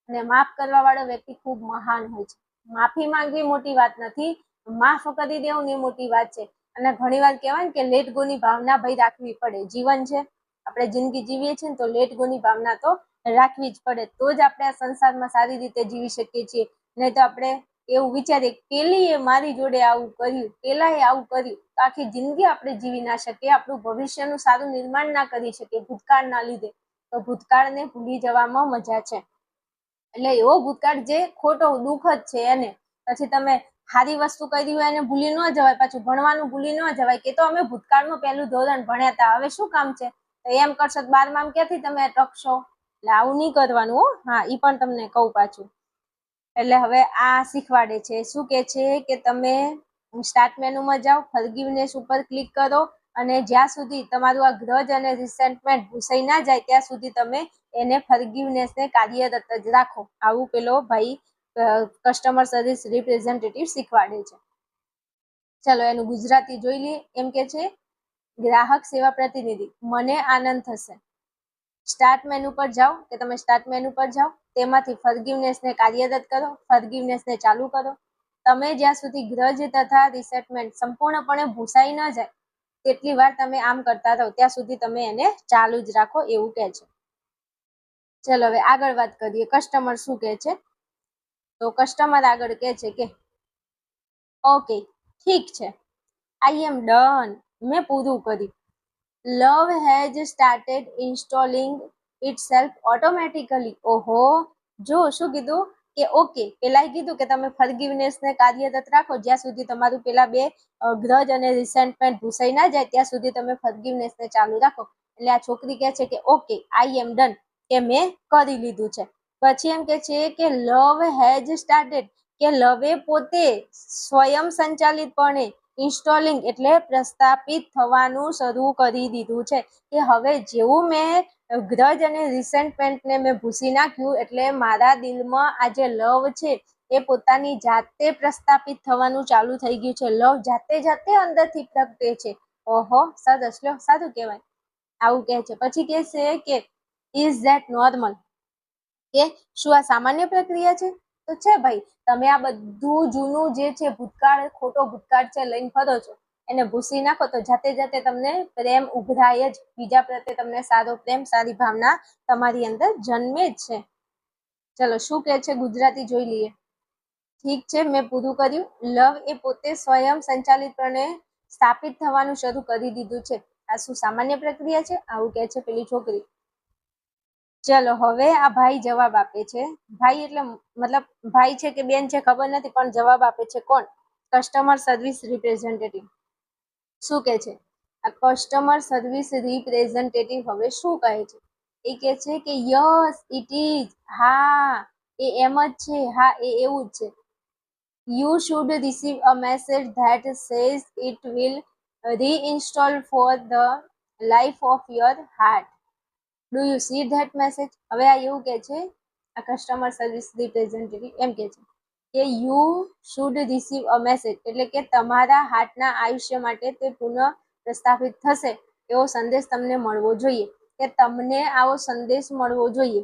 S1: અને માફ કરવા વાળો વ્યક્તિ ખૂબ મહાન હોય છે. માફી માંગવી મોટી વાત નથી, માફ કરી દેવું ને મોટી વાત છે. અને ઘણી વાર કહેવાય ને કે લેટ ગો ની ભાવના ભાઈ રાખવી પડે. જીવન છે, આપણે જિંદગી જીવીએ છીએ ને તો લેટ ગો ની ભાવના તો રાખવી જ પડે, તો જ આપણે આ સંસારમાં સારી રીતે જીવી શકીએ છીએ. નહીં તો આપણે એવું વિચારીએ પેલીએ મારી જોડે આવું કર્યું, પેલાએ આવું કર્યું, તો આખી જિંદગી આપણે જીવી ના શકીએ, આપણું ભવિષ્યનું સારું નિર્માણ ના કરી શકીએ ભૂતકાળના લીધે. તો ભૂતકાળને ભૂલી જવામાં મજા છે. એટલે એવો ભૂતકાળ જે ખોટો દુઃખ જ છે એને. પછી તમે સારી વસ્તુ કરી હોય એને ભૂલી ન જવાય, પાછું ભણવાનું ભૂલી ન જવાય કે તો અમે ભૂતકાળમાં પહેલું ધોરણ ભણ્યા હતા, હવે શું કામ છે, તો એમ કરશો 12માં ક્યાંથી તમે ટકશો. એટલે આવું નહીં કરવાનું હો. હા, ઈ પણ તમને કહું પાછું. એટલે હવે આ શીખવાડે છે, શું કે છે કે તમે સ્ટાર્ટ મેનુમાં જાઓ, ફોરગિવનેસ ઉપર ક્લિક કરો, અને જ્યાં સુધી તમારું આ ગ્રજ અને રિસેન્ટમેન્ટ ભૂસાઈ ના જાય ત્યાં સુધી તમે એને ફોરગિવનેસને કાર્યરત જ રાખો. આવું પેલો ભાઈ કસ્ટમર સર્વિસ રિપ્રેઝેન્ટેટિવ શીખવાડે છે. ચલો એનું ગુજરાતી જોઈ લઈએ. એમ કે છે, ગ્રાહક સેવા પ્રતિનિધિ, મને આનંદ થશે. સ્ટાર્ટ મેનુ પર જાઓ, કે તમે સ્ટાર્ટ મેનુ પર જાઓ, તેમાંથી ફોરગિવનેસને કાર્યરત કરો, ફોરગિવનેસને ચાલુ કરો. તમે જ્યાં સુધી ગ્રજ તથા રિસેન્ટમેન્ટ સંપૂર્ણપણે ભૂસાઈ ન જાય તેટલી વાર તમે આમ કરતા રહો, ત્યાં સુધી તમે એને ચાલુ જ રાખો, એવું કહે છે. ચલો હવે આગળ વાત કરીએ, કસ્ટમર શું કહે છે. તો કસ્ટમર આગળ કહે છે કે ઓકે, ઠીક છે, આઈ એમ ડન, મેં પૂરું કર્યું. Love has started installing itself automatically. ઓહો, જો શું કીધું કે ઓકે, પેલા કીધું કે તમે ફોરગિવનેસને કાર્યરત રાખો, જ્યાં સુધી તમારું પેલા બે ગ્રજ અને રિસેન્ટમેન્ટ ભૂસાઈ ના જાય ત્યાં સુધી તમે ફોરગિવનેસને ચાલુ રાખો. એટલે આ છોકરી કહે છે કે ઓકે, આઈ એમ ડન, કે મેં કરી લીધું છે. પછી એમ કે છે કે લવ હેઝ સ્ટાર્ટેડ, કે લવે પોતે સ્વયં સંચાલિતપણે ઇન્સ્ટોલિંગ એટલે પ્રસ્થાપિત થવાનું શરૂ કરી દીધું છે. કે હવે જેવું મેં ગ્રજ અને રિસેન્ટમેન્ટને મેં ભૂસી નાખ્યું, એટલે મારા દિલમાં આ જે લવ છે એ પોતાની જાતે પ્રસ્થાપિત થવાનું ચાલુ થઈ ગયું છે. લવ જાતે અંદરથી પ્રગટે છે. ઓહો, સરસ, લો, સારું કહેવાય. આવું કહે છે. પછી કહે છે કે ઇઝ ધેટ નોર્મલ, કે શું આ સામાન્ય પ્રક્રિયા છે. તો છે ભાઈ, તમે આ બધું જૂનું જે છે ભૂતકાળ, ખોટો ભૂતકાળ છે લઈને ફરો છો, એને ભૂસી નાખો તો જાતે તમને પ્રેમ ઉભરાય જ, બીજા પ્રત્યે તમને સારો પ્રેમ, સારી ભાવના તમારી અંદર જન્મે જ છે. ચલો શું કહે છે ગુજરાતી જોઈ લઈએ. ઠીક છે, મેં પૂરું કર્યું. લવ એ પોતે સ્વયં સંચાલિતપણે સ્થાપિત થવાનું શરૂ કરી દીધું છે. આ શું સામાન્ય પ્રક્રિયા છે, આવું કહે છે પેલી છોકરી. ચલો હવે આ ભાઈ જવાબ આપે છે. ભાઈ એટલે મતલબ ભાઈ છે કે બેન છે ખબર નથી, પણ જવાબ આપે છે કોણ? Customer service representative. શું કહે છે આ કસ્ટમર સર્વિસ રિપ્રેઝેન્ટેટિવ? હવે શું કહે છે? એ કહે છે કે યસ ઇટ ઇઝ, હા એ એમ જ છે, હા એ એવું જ છે. You should receive a message that says it will reinstall for the life of your heart. Do you see that message? હવે આ એવું કહે છે, આ કસ્ટમર સર્વિસ રિપ્રેઝેન્ટેટિવ એમ કહે છે કે you should receive a message, એટલે કે તમારા હાર્ટના આયુષ્ય માટે તે પુનઃ પ્રસ્થાપિત થશે એવો સંદેશ તમને મળવો જોઈએ, કે તમને આવો સંદેશ મળવો જોઈએ.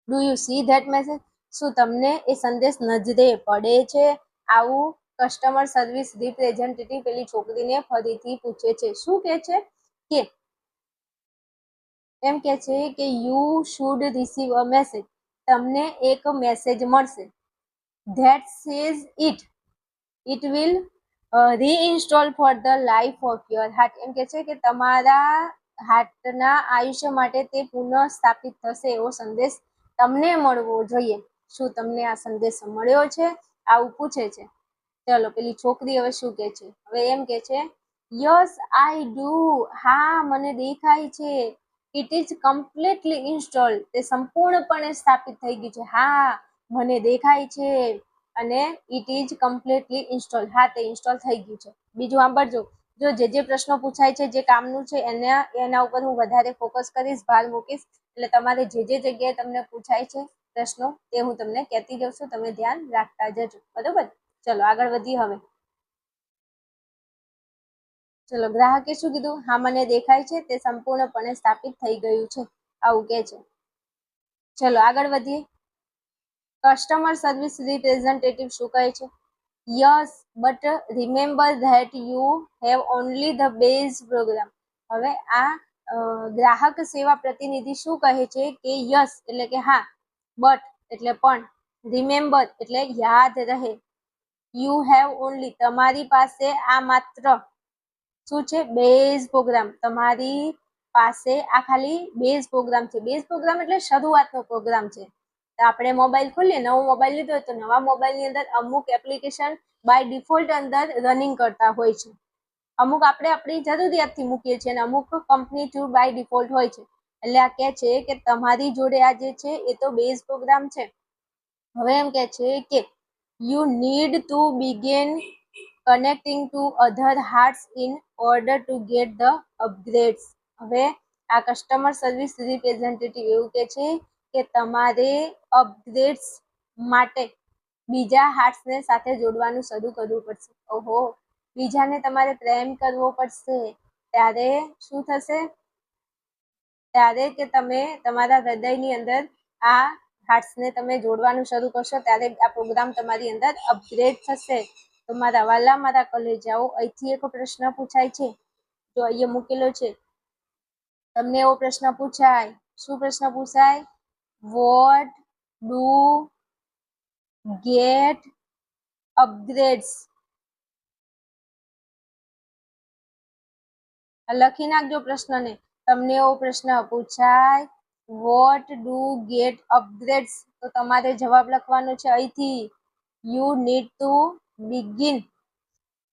S1: Do you C that message? શું તમને એ સંદેશ નજરે પડે છે? આવું કસ્ટમર સર્વિસ રિપ્રેઝેન્ટેટિવ પેલી છોકરીને ફરીથી પૂછે છે. શું કહે છે કે એમ કે છે કે you should receive a message, તમને એક મેસેજ મળશે, that says it will reinstall for the life of your heart. એમ કે છે કે તમારા હાર્ટના આયુષ્ય માટે તે પુનઃ સ્થાપિત થશે એવો સંદેશ તમને મળવો જોઈએ. શું તમને આ સંદેશ મળ્યો છે? આવું પૂછે છે. ચલો પેલી છોકરી હવે શું કે છે? હવે એમ કે છે યસ આઈ ડુ, હા મને દેખાય છે. ઇટ ઇઝ કમ્પ્લીટલી ઇન્સ્ટોલ્ડ, તે સંપૂર્ણપણે સ્થાપિત થઈ ગયું છે. હા મને દેખાય છે. અને ઇટ ઇઝ કમ્પ્લીટલી ઇન્સ્ટોલ, હા તે ઇન્સ્ટોલ થઈ ગયું છે. બીજું સાંભળજો, જો જે પ્રશ્નો પૂછાય છે, જે કામનું છે એના ઉપર હું વધારે ફોકસ કરીશ, ભાર મૂકીશ. એટલે તમારે જે જગ્યાએ તમને પૂછાય છે પ્રશ્નો તે હું તમને કહેતી જઉં છું, તમે ધ્યાન રાખતા જજો, બરોબર? ચલો આગળ વધીએ હવે. ચલો ગ્રાહકે શું કીધું? હા મને દેખાય છે, તે સંપૂર્ણપણે સ્થાપિત થઈ ગયું છે, આવું કે છે. ચલો આગળ વધીએ. કસ્ટમર સર્વિસ રિપ્રેઝેન્ટેટિવ શું કહે છે? Yes but remember that you have only the base program. હવે આ ગ્રાહક સેવા પ્રતિનિધિ શું કહે છે કે યસ એટલે કે હા, બટ એટલે પણ, રિમેમ્બર એટલે યાદ રહે, યુ હેવ ઓનલી તમારી પાસે આ માત્ર શું છે બેઝ પ્રોગ્રામ, તમારી પાસે આ ખાલી બેઝ પ્રોગ્રામ છે. બેઝ પ્રોગ્રામ એટલે શરૂઆતનો પ્રોગ્રામ છે. આપણે મોબાઈલ ખોલીએ, નવો મોબાઈલ લીધો હોય તો નવા મોબાઈલની અંદર અમુક એપ્લિકેશન બાય ડિફોલ્ટ અંદર રનિંગ કરતા હોય છે. અમુક આપણે આપણી જરૂરિયાતથી મૂકીએ છીએ અને અમુક કંપની થ્રુ બાય ડિફોલ્ટ હોય છે. એટલે આ કહે છે કે તમારી જોડે આ જે છે એ તો બેઝ પ્રોગ્રામ છે. હવે એમ કહે છે કે you need to begin connecting to other hearts in order to get the અપગ્રેડ્સ. હવે આ કસ્ટમર સર્વિસ રિપ્રેઝેન્ટેટિવ એવું કહે છે કે તમારે અપગ્રેડ્સ માટે બીજા હાર્ટ્સને સાથે જોડવાનું શરૂ કરવું પડશે. ઓહો, બીજાને તમારે પ્રેમ કરવો પડશે. ત્યારે શું થશે? ત્યારે કે તમે તમારા હૃદયની અંદર આ હાર્ટ્સને તમે જોડવાનું શરૂ કરશો ત્યારે આ પ્રોગ્રામ તમારી અંદર અપગ્રેડ થશે. તો મારા વાલા, મારા કલેજાઓ, અહીંથી એક પ્રશ્ન પૂછાય છે, તો અહીંયા મૂકેલો છે. તમને એવો પ્રશ્ન પૂછાય, શું પ્રશ્ન પૂછાય? What do get upgrades? લખી નાખજો પ્રશ્નને. તમને એવો પ્રશ્ન પૂછાય, વોટ ડુ ગેટ અપગ્રેડ્સ, તો તમારે જવાબ લખવાનો છે અહીંથી. You need to begin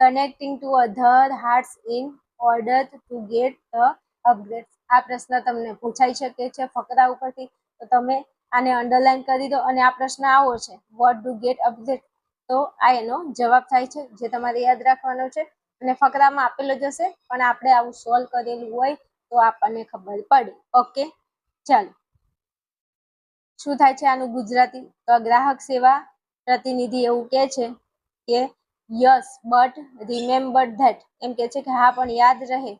S1: connecting to other hearts in order to get the અપગ્રેડ્સ. આ પ્રશ્ન તમને પૂછાઈ શકે છે ફકરા ઉપરથી, તો તમે આને અંડરલાઈન કરી દો. અને આ પ્રશ્ન આવો છે, વોટ ડુ ગેટ અપગ્રેડ, તો આ એનો જવાબ થાય છે, જે તમારે યાદ રાખવાનો છે. અને ફકરામાં આપેલો જ હશે, પણ આપણે આવું સોલ્વ કરેલું હોય તો આપણને ખબર પડે. ઓકે, ચાલો. શું થાય છે આનું ગુજરાતી? તો ગ્રાહક સેવા પ્રતિનિધિ એવું કહે છે કે યસ બટ રિમેમ્બર ધેટ, એમ કહે છે કે હા પણ યાદ રહે,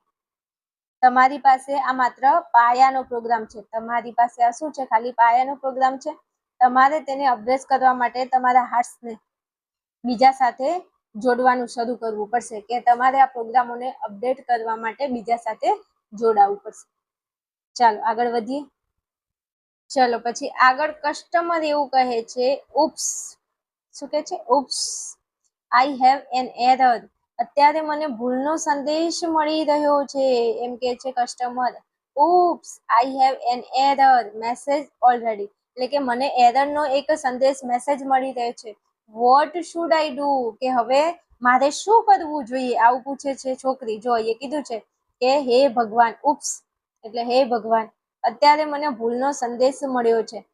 S1: તમારી પાસે આ માત્ર પાયાનો પ્રોગ્રામ છે. તમારી પાસે આ શું છે? ખાલી પાયાનો પ્રોગ્રામ છે. તમારે તેને અપગ્રેડ કરવા માટે તમારા હાર્ટ્સને બીજા સાથે જોડવાનું શરૂ કરવું પડશે, કે તમારે આ પ્રોગ્રામોને અપડેટ કરવા માટે બીજા સાથે જોડાવવું પડશે. ચાલો આગળ વધીએ. ચલો પછી આગળ કસ્ટમર એવું કહે છે, ઉપ્સ. શું કહે છે? ઉપ્સ, આઈ હેવ એન એરર. અત્યારે મને ભૂલનો સંદેશ મળી રહ્યો છે. એમ કે છે customer, oops, I have an error message already, એટલે કે મને એરરનો એક સંદેશ મેસેજ મળી રહ્યો છે. વોટ શુડ આઈ ડુ, કે હવે મારે શું કરવું જોઈએ? આવું પૂછે છે છોકરી. જો એ કીધું છે કે હે ભગવાન, ઉપ્સ એટલે હે ભગવાન, અત્યારે મને ભૂલનો સંદેશ મળ્યો છે,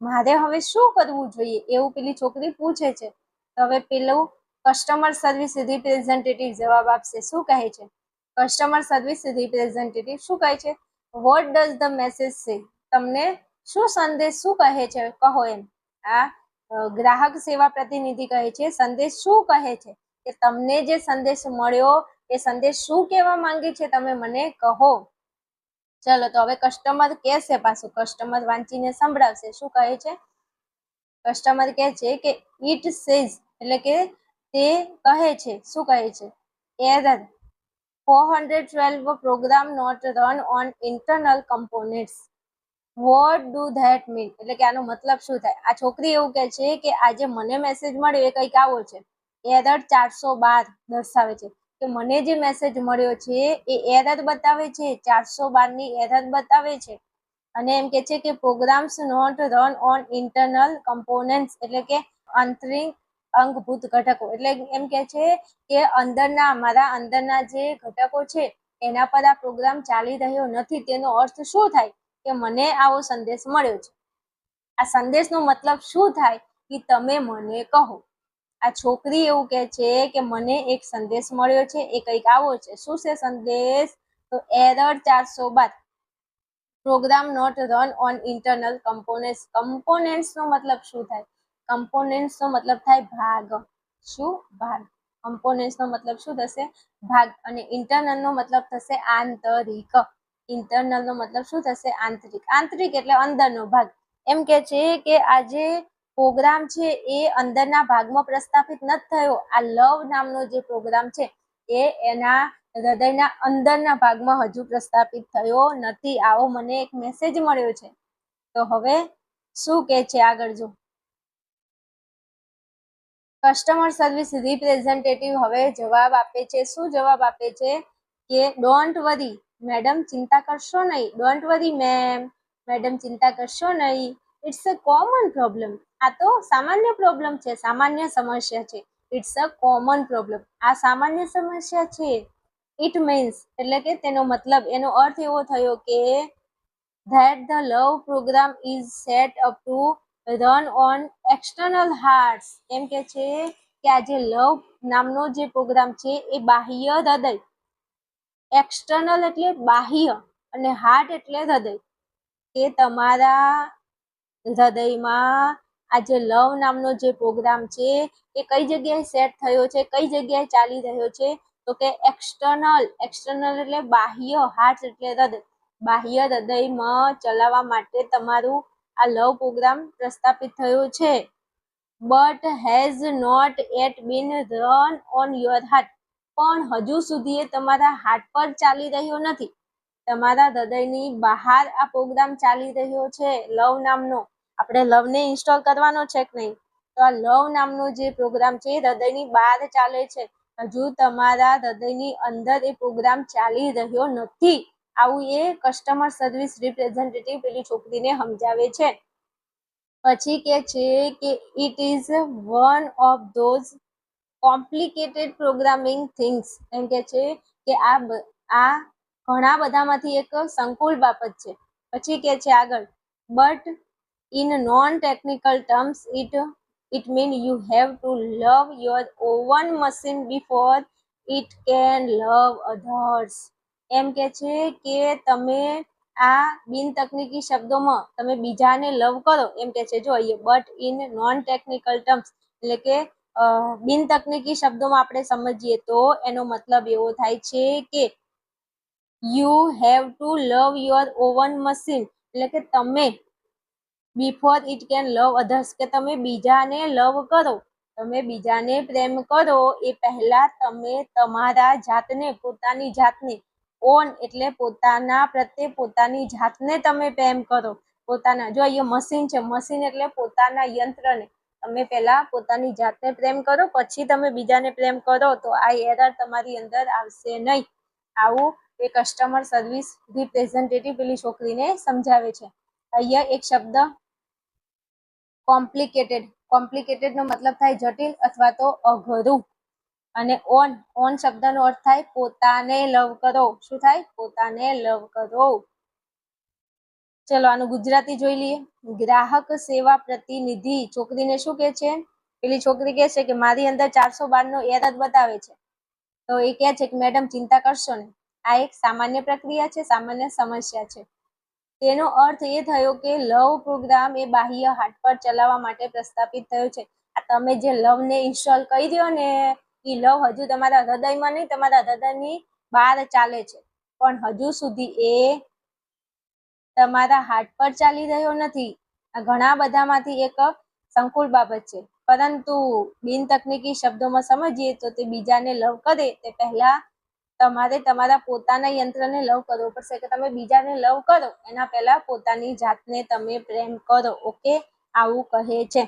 S1: મારે હવે શું કરવું જોઈએ? એવું પેલી છોકરી પૂછે છે. તો હવે પેલું કસ્ટમર સર્વિસ રિપ્રેઝેન્ટેટિવ જવાબ આપશે. શું કહે છે? કસ્ટમર સર્વિસ રિપ્રેઝેન્ટેટિવ શું કહે છે? વોટ ડઝ ધ મેસેજ સે, તમને શું સંદેશ શું કહે છે? કહો એમ. આ ગ્રાહક સેવા પ્રતિનિધિ કહે છે સંદેશ શું કહે છે, કે તમને જે સંદેશ મળ્યો એ સંદેશ શું કહેવા માંગે છે, તમે મને કહો. ચલો તો હવે કસ્ટમર કહેશે, પાછું કસ્ટમર વાંચીને સંભળાવશે. શું કહે છે? કસ્ટમર કહે છે કે ઇટ સેઝ, એટલે કે તે કહે છે. શું કહે છે? Error 412 program not run on internal components. What do that mean, એટલે કે આનો મતલબ શું થાય? આ છોકરી એવું કહે છે કે આજે મને મેસેજ મળ્યો એ કંઈક આવો છે. એરર 412 દર્શાવે છે કે મને જે મેસેજ મળ્યો છે એ એરર બતાવે છે, 412 ની એરર બતાવે છે. અને એમ કે છે કે programs not run on internal components, એટલે કે આંતરિક અંગભૂત ઘટકો, એટલે એમ કે છે કે અંદરના મારા અંદરના જે ઘટકો છે એના પર આ પ્રોગ્રામ ચાલી રહ્યો નથી. તેનો અર્થ શું થાય? કે મને આવો સંદેશ મળ્યો છે. આ સંદેશનો મતલબ શું થાય કે તમે મને કહો. આ છોકરી એવું કહે છે કે મને એક સંદેશ મળ્યો છે, એ કંઈક આવો છે. શું છે સંદેશ? તો error 412 program not run on internal components. Components નો મતલબ શું થાય? કમ્પોનેન્ટ્સ નો મતલબ થાય ભાગ. શું? ભાગ. કમ્પોનેન્ટ્સ નો મતલબ શું થશે? ભાગ. અને ઇન્ટરનલ નો મતલબ થશે આંતરિક. ઇન્ટરનલ નો મતલબ શું થશે? આંતરિક. આંતરિક એટલે અંદરનો ભાગ. એમ કે છે કે આ જે પ્રોગ્રામ છે એ અંદરના ભાગમાં પ્રસ્થાપિત નથી થયો. આ લવ નામનો જે પ્રોગ્રામ છે એ એના હૃદયના અંદરના ભાગમાં હજુ પ્રસ્થાપિત થયો નથી, આવો મને એક મેસેજ મળ્યો છે. તો હવે શું કે છે આગળ જો. કસ્ટમર સર્વિસ રિપ્રેઝેન્ટેટિવ હવે જવાબ આપે છે. શું જવાબ આપે છે કે ડોન્ટ વરી મેડમ, ચિંતા કરશો નહીં. ડોન્ટ વરી મેડમ, ચિંતા કરશો નહીં. It's a common problem. આ તો સામાન્ય પ્રોબ્લેમ છે, સામાન્ય સમસ્યા છે. It's a common problem. આ સામાન્ય સમસ્યા છે. ઇટ મીન્સ એટલે કે તેનો મતલબ, એનો અર્થ એવો થયો કે that the love program is set up to run on external hearts. એમ કે છે કે આ જે લવ નામનો જે પ્રોગ્રામ છે એ બાહ્ય હૃદય, એક્સટર્નલ એટલે બાહ્ય અને હાર્ટ એટલે હૃદય, કે તમારા હૃદયમાં આ જે લવ નામનો જે પ્રોગ્રામ છે એ કઈ જગ્યાએ સેટ થયો છે, કઈ જગ્યાએ ચાલી રહ્યો છે, તો કે એક્સટર્નલ એટલે બાહ્ય, હાર્ટ એટલે હૃદય, બાહ્ય હૃદયમાં ચલાવવા માટે તમારું આ લવ પ્રોગ્રામ પ્રસ્થાપિત થયો છે. But has not yet been run on your heart. પણ હજુ સુધી એ તમારા હાર્ટ પર ચાલી રહ્યો નથી. તમારા હૃદયની બહાર આ પ્રોગ્રામ ચાલી રહ્યો છે લવ નામનો. આપણે લવને ઇન્સ્ટોલ કરવાનો છે કે નહીં? તો આ લવ નામનો જે પ્રોગ્રામ છે હૃદયની બહાર ચાલે છે. હજુ તમારા હૃદયની અંદર એ પ્રોગ્રામ ચાલી રહ્યો નથી. આવું એ કસ્ટમર સર્વિસ રિપ્રેઝેન્ટેટિવ પેલી છોકરીને સમજાવે છે. પછી કે છે કે it is one of those complicated programming things. એમ કે છે કે આ ઘણા બધામાંથી એક સંકુલ બાબત છે. પછી કે છે આગળ, but in non technical terms it mean you have to love your own machine before it can love others. એમ કે છે કે તમે આ બિન તકનીકી શબ્દોમાં તમે બીજાને લવ કરો. એમ કે છે જો અહીંયા, but in non technical terms એટલે કે બિન તકનીકી શબ્દોમાં આપણે સમજીએ તો એનો મતલબ એવો થાય છે કે you have to love your own machine, એટલે કે તમે before it can love others, કે તમે બીજાને લવ કરો, તમે બીજાને પ્રેમ કરો એ પહેલા તમે તમારા જાતને, પોતાની જાતને, ઓન એટલે પોતાના પ્રત્યે પોતાની જાતને તમે પ્રેમ કરો. પોતાના, જો અહીંયા મશીન છે, મશીન એટલે પોતાના યંત્રને. તમે પહેલા પોતાની જાતને પ્રેમ કરો, પછી તમે બીજાને પ્રેમ કરો, તો આ એરર તમારી અંદર આવશે નહીં. આવું એ કસ્ટમર સર્વિસ રિપ્રેઝેન્ટેટિવ પેલી છોકરીને સમજાવે છે. અહીંયા એક શબ્દ કોમ્પ્લિકેટેડ નો મતલબ થાય જટિલ અથવા તો અઘરું. અને ઓન શબ્દનો અર્થ થાય પોતાને લવ કરો. શું થાય? પોતાને લવ કરો. ચલો આનું ગુજરાતી જોઈ લઈએ. ગ્રાહક સેવા પ્રતિનિધિ છોકરીને શું કે છે? પેલી છોકરી કહે છે કે મારી અંદર 412 નો એરર બતાવે છે. તો એ કહે છે કે મેડમ ચિંતા કરશો ને, આ એક સામાન્ય પ્રક્રિયા છે, સામાન્ય સમસ્યા છે. તેનો અર્થ એ થયો કે લવ પ્રોગ્રામ એ બાહ્ય હાર્ટ પર ચલાવવા માટે પ્રસ્થાપિત થયો છે. આ તમે જે લવને ઇન્સ્ટોલ કરી દો ને, એ લવ હજુ તમારા હૃદયમાં નહીં, તમારા હૃદયની બહાર ચાલે છે, પણ હજુ સુધી એ તમારા હાર્ટ પર ચાલી રહ્યો નથી. આ ઘણા બધામાંથી એક સંકુલ બાબત છે. પરંતુ બિન તકનીકી શબ્દોમાં સમજીએ તો તે બીજાને લવ કરે તે પહેલા તમારે તમારા પોતાના યંત્રને લવ કરવો પડશે, કે તમે બીજાને લવ કરો એના પહેલા પોતાની જાતને તમે પ્રેમ કરો. ઓકે, આવું કહે છે.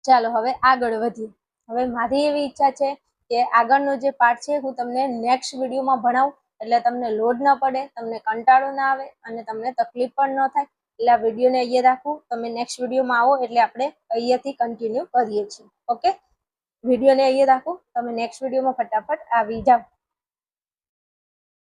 S1: ચાલો હવે આગળ વધીએ. હવે મારી એવી ઈચ્છા છે કે આગળનો જે પાર્ટ છે હું તમને નેક્સ્ટ વિડીયોમાં ભણાવું, એટલે તમને લોડ ન પડે, તમને કંટાળો ના આવે અને તમને તકલીફ પણ ન થાય. એટલે આ વિડીયોને અહીંયા રાખું. તમે નેક્સ્ટ વિડીયોમાં આવો એટલે આપણે અહીંયાથી કન્ટિન્યુ કરીએ છીએ. ઓકે, વિડીયોને અહીંયા રાખું. તમે નેક્સ્ટ વિડીયોમાં ફટાફટ આવી જાઓ.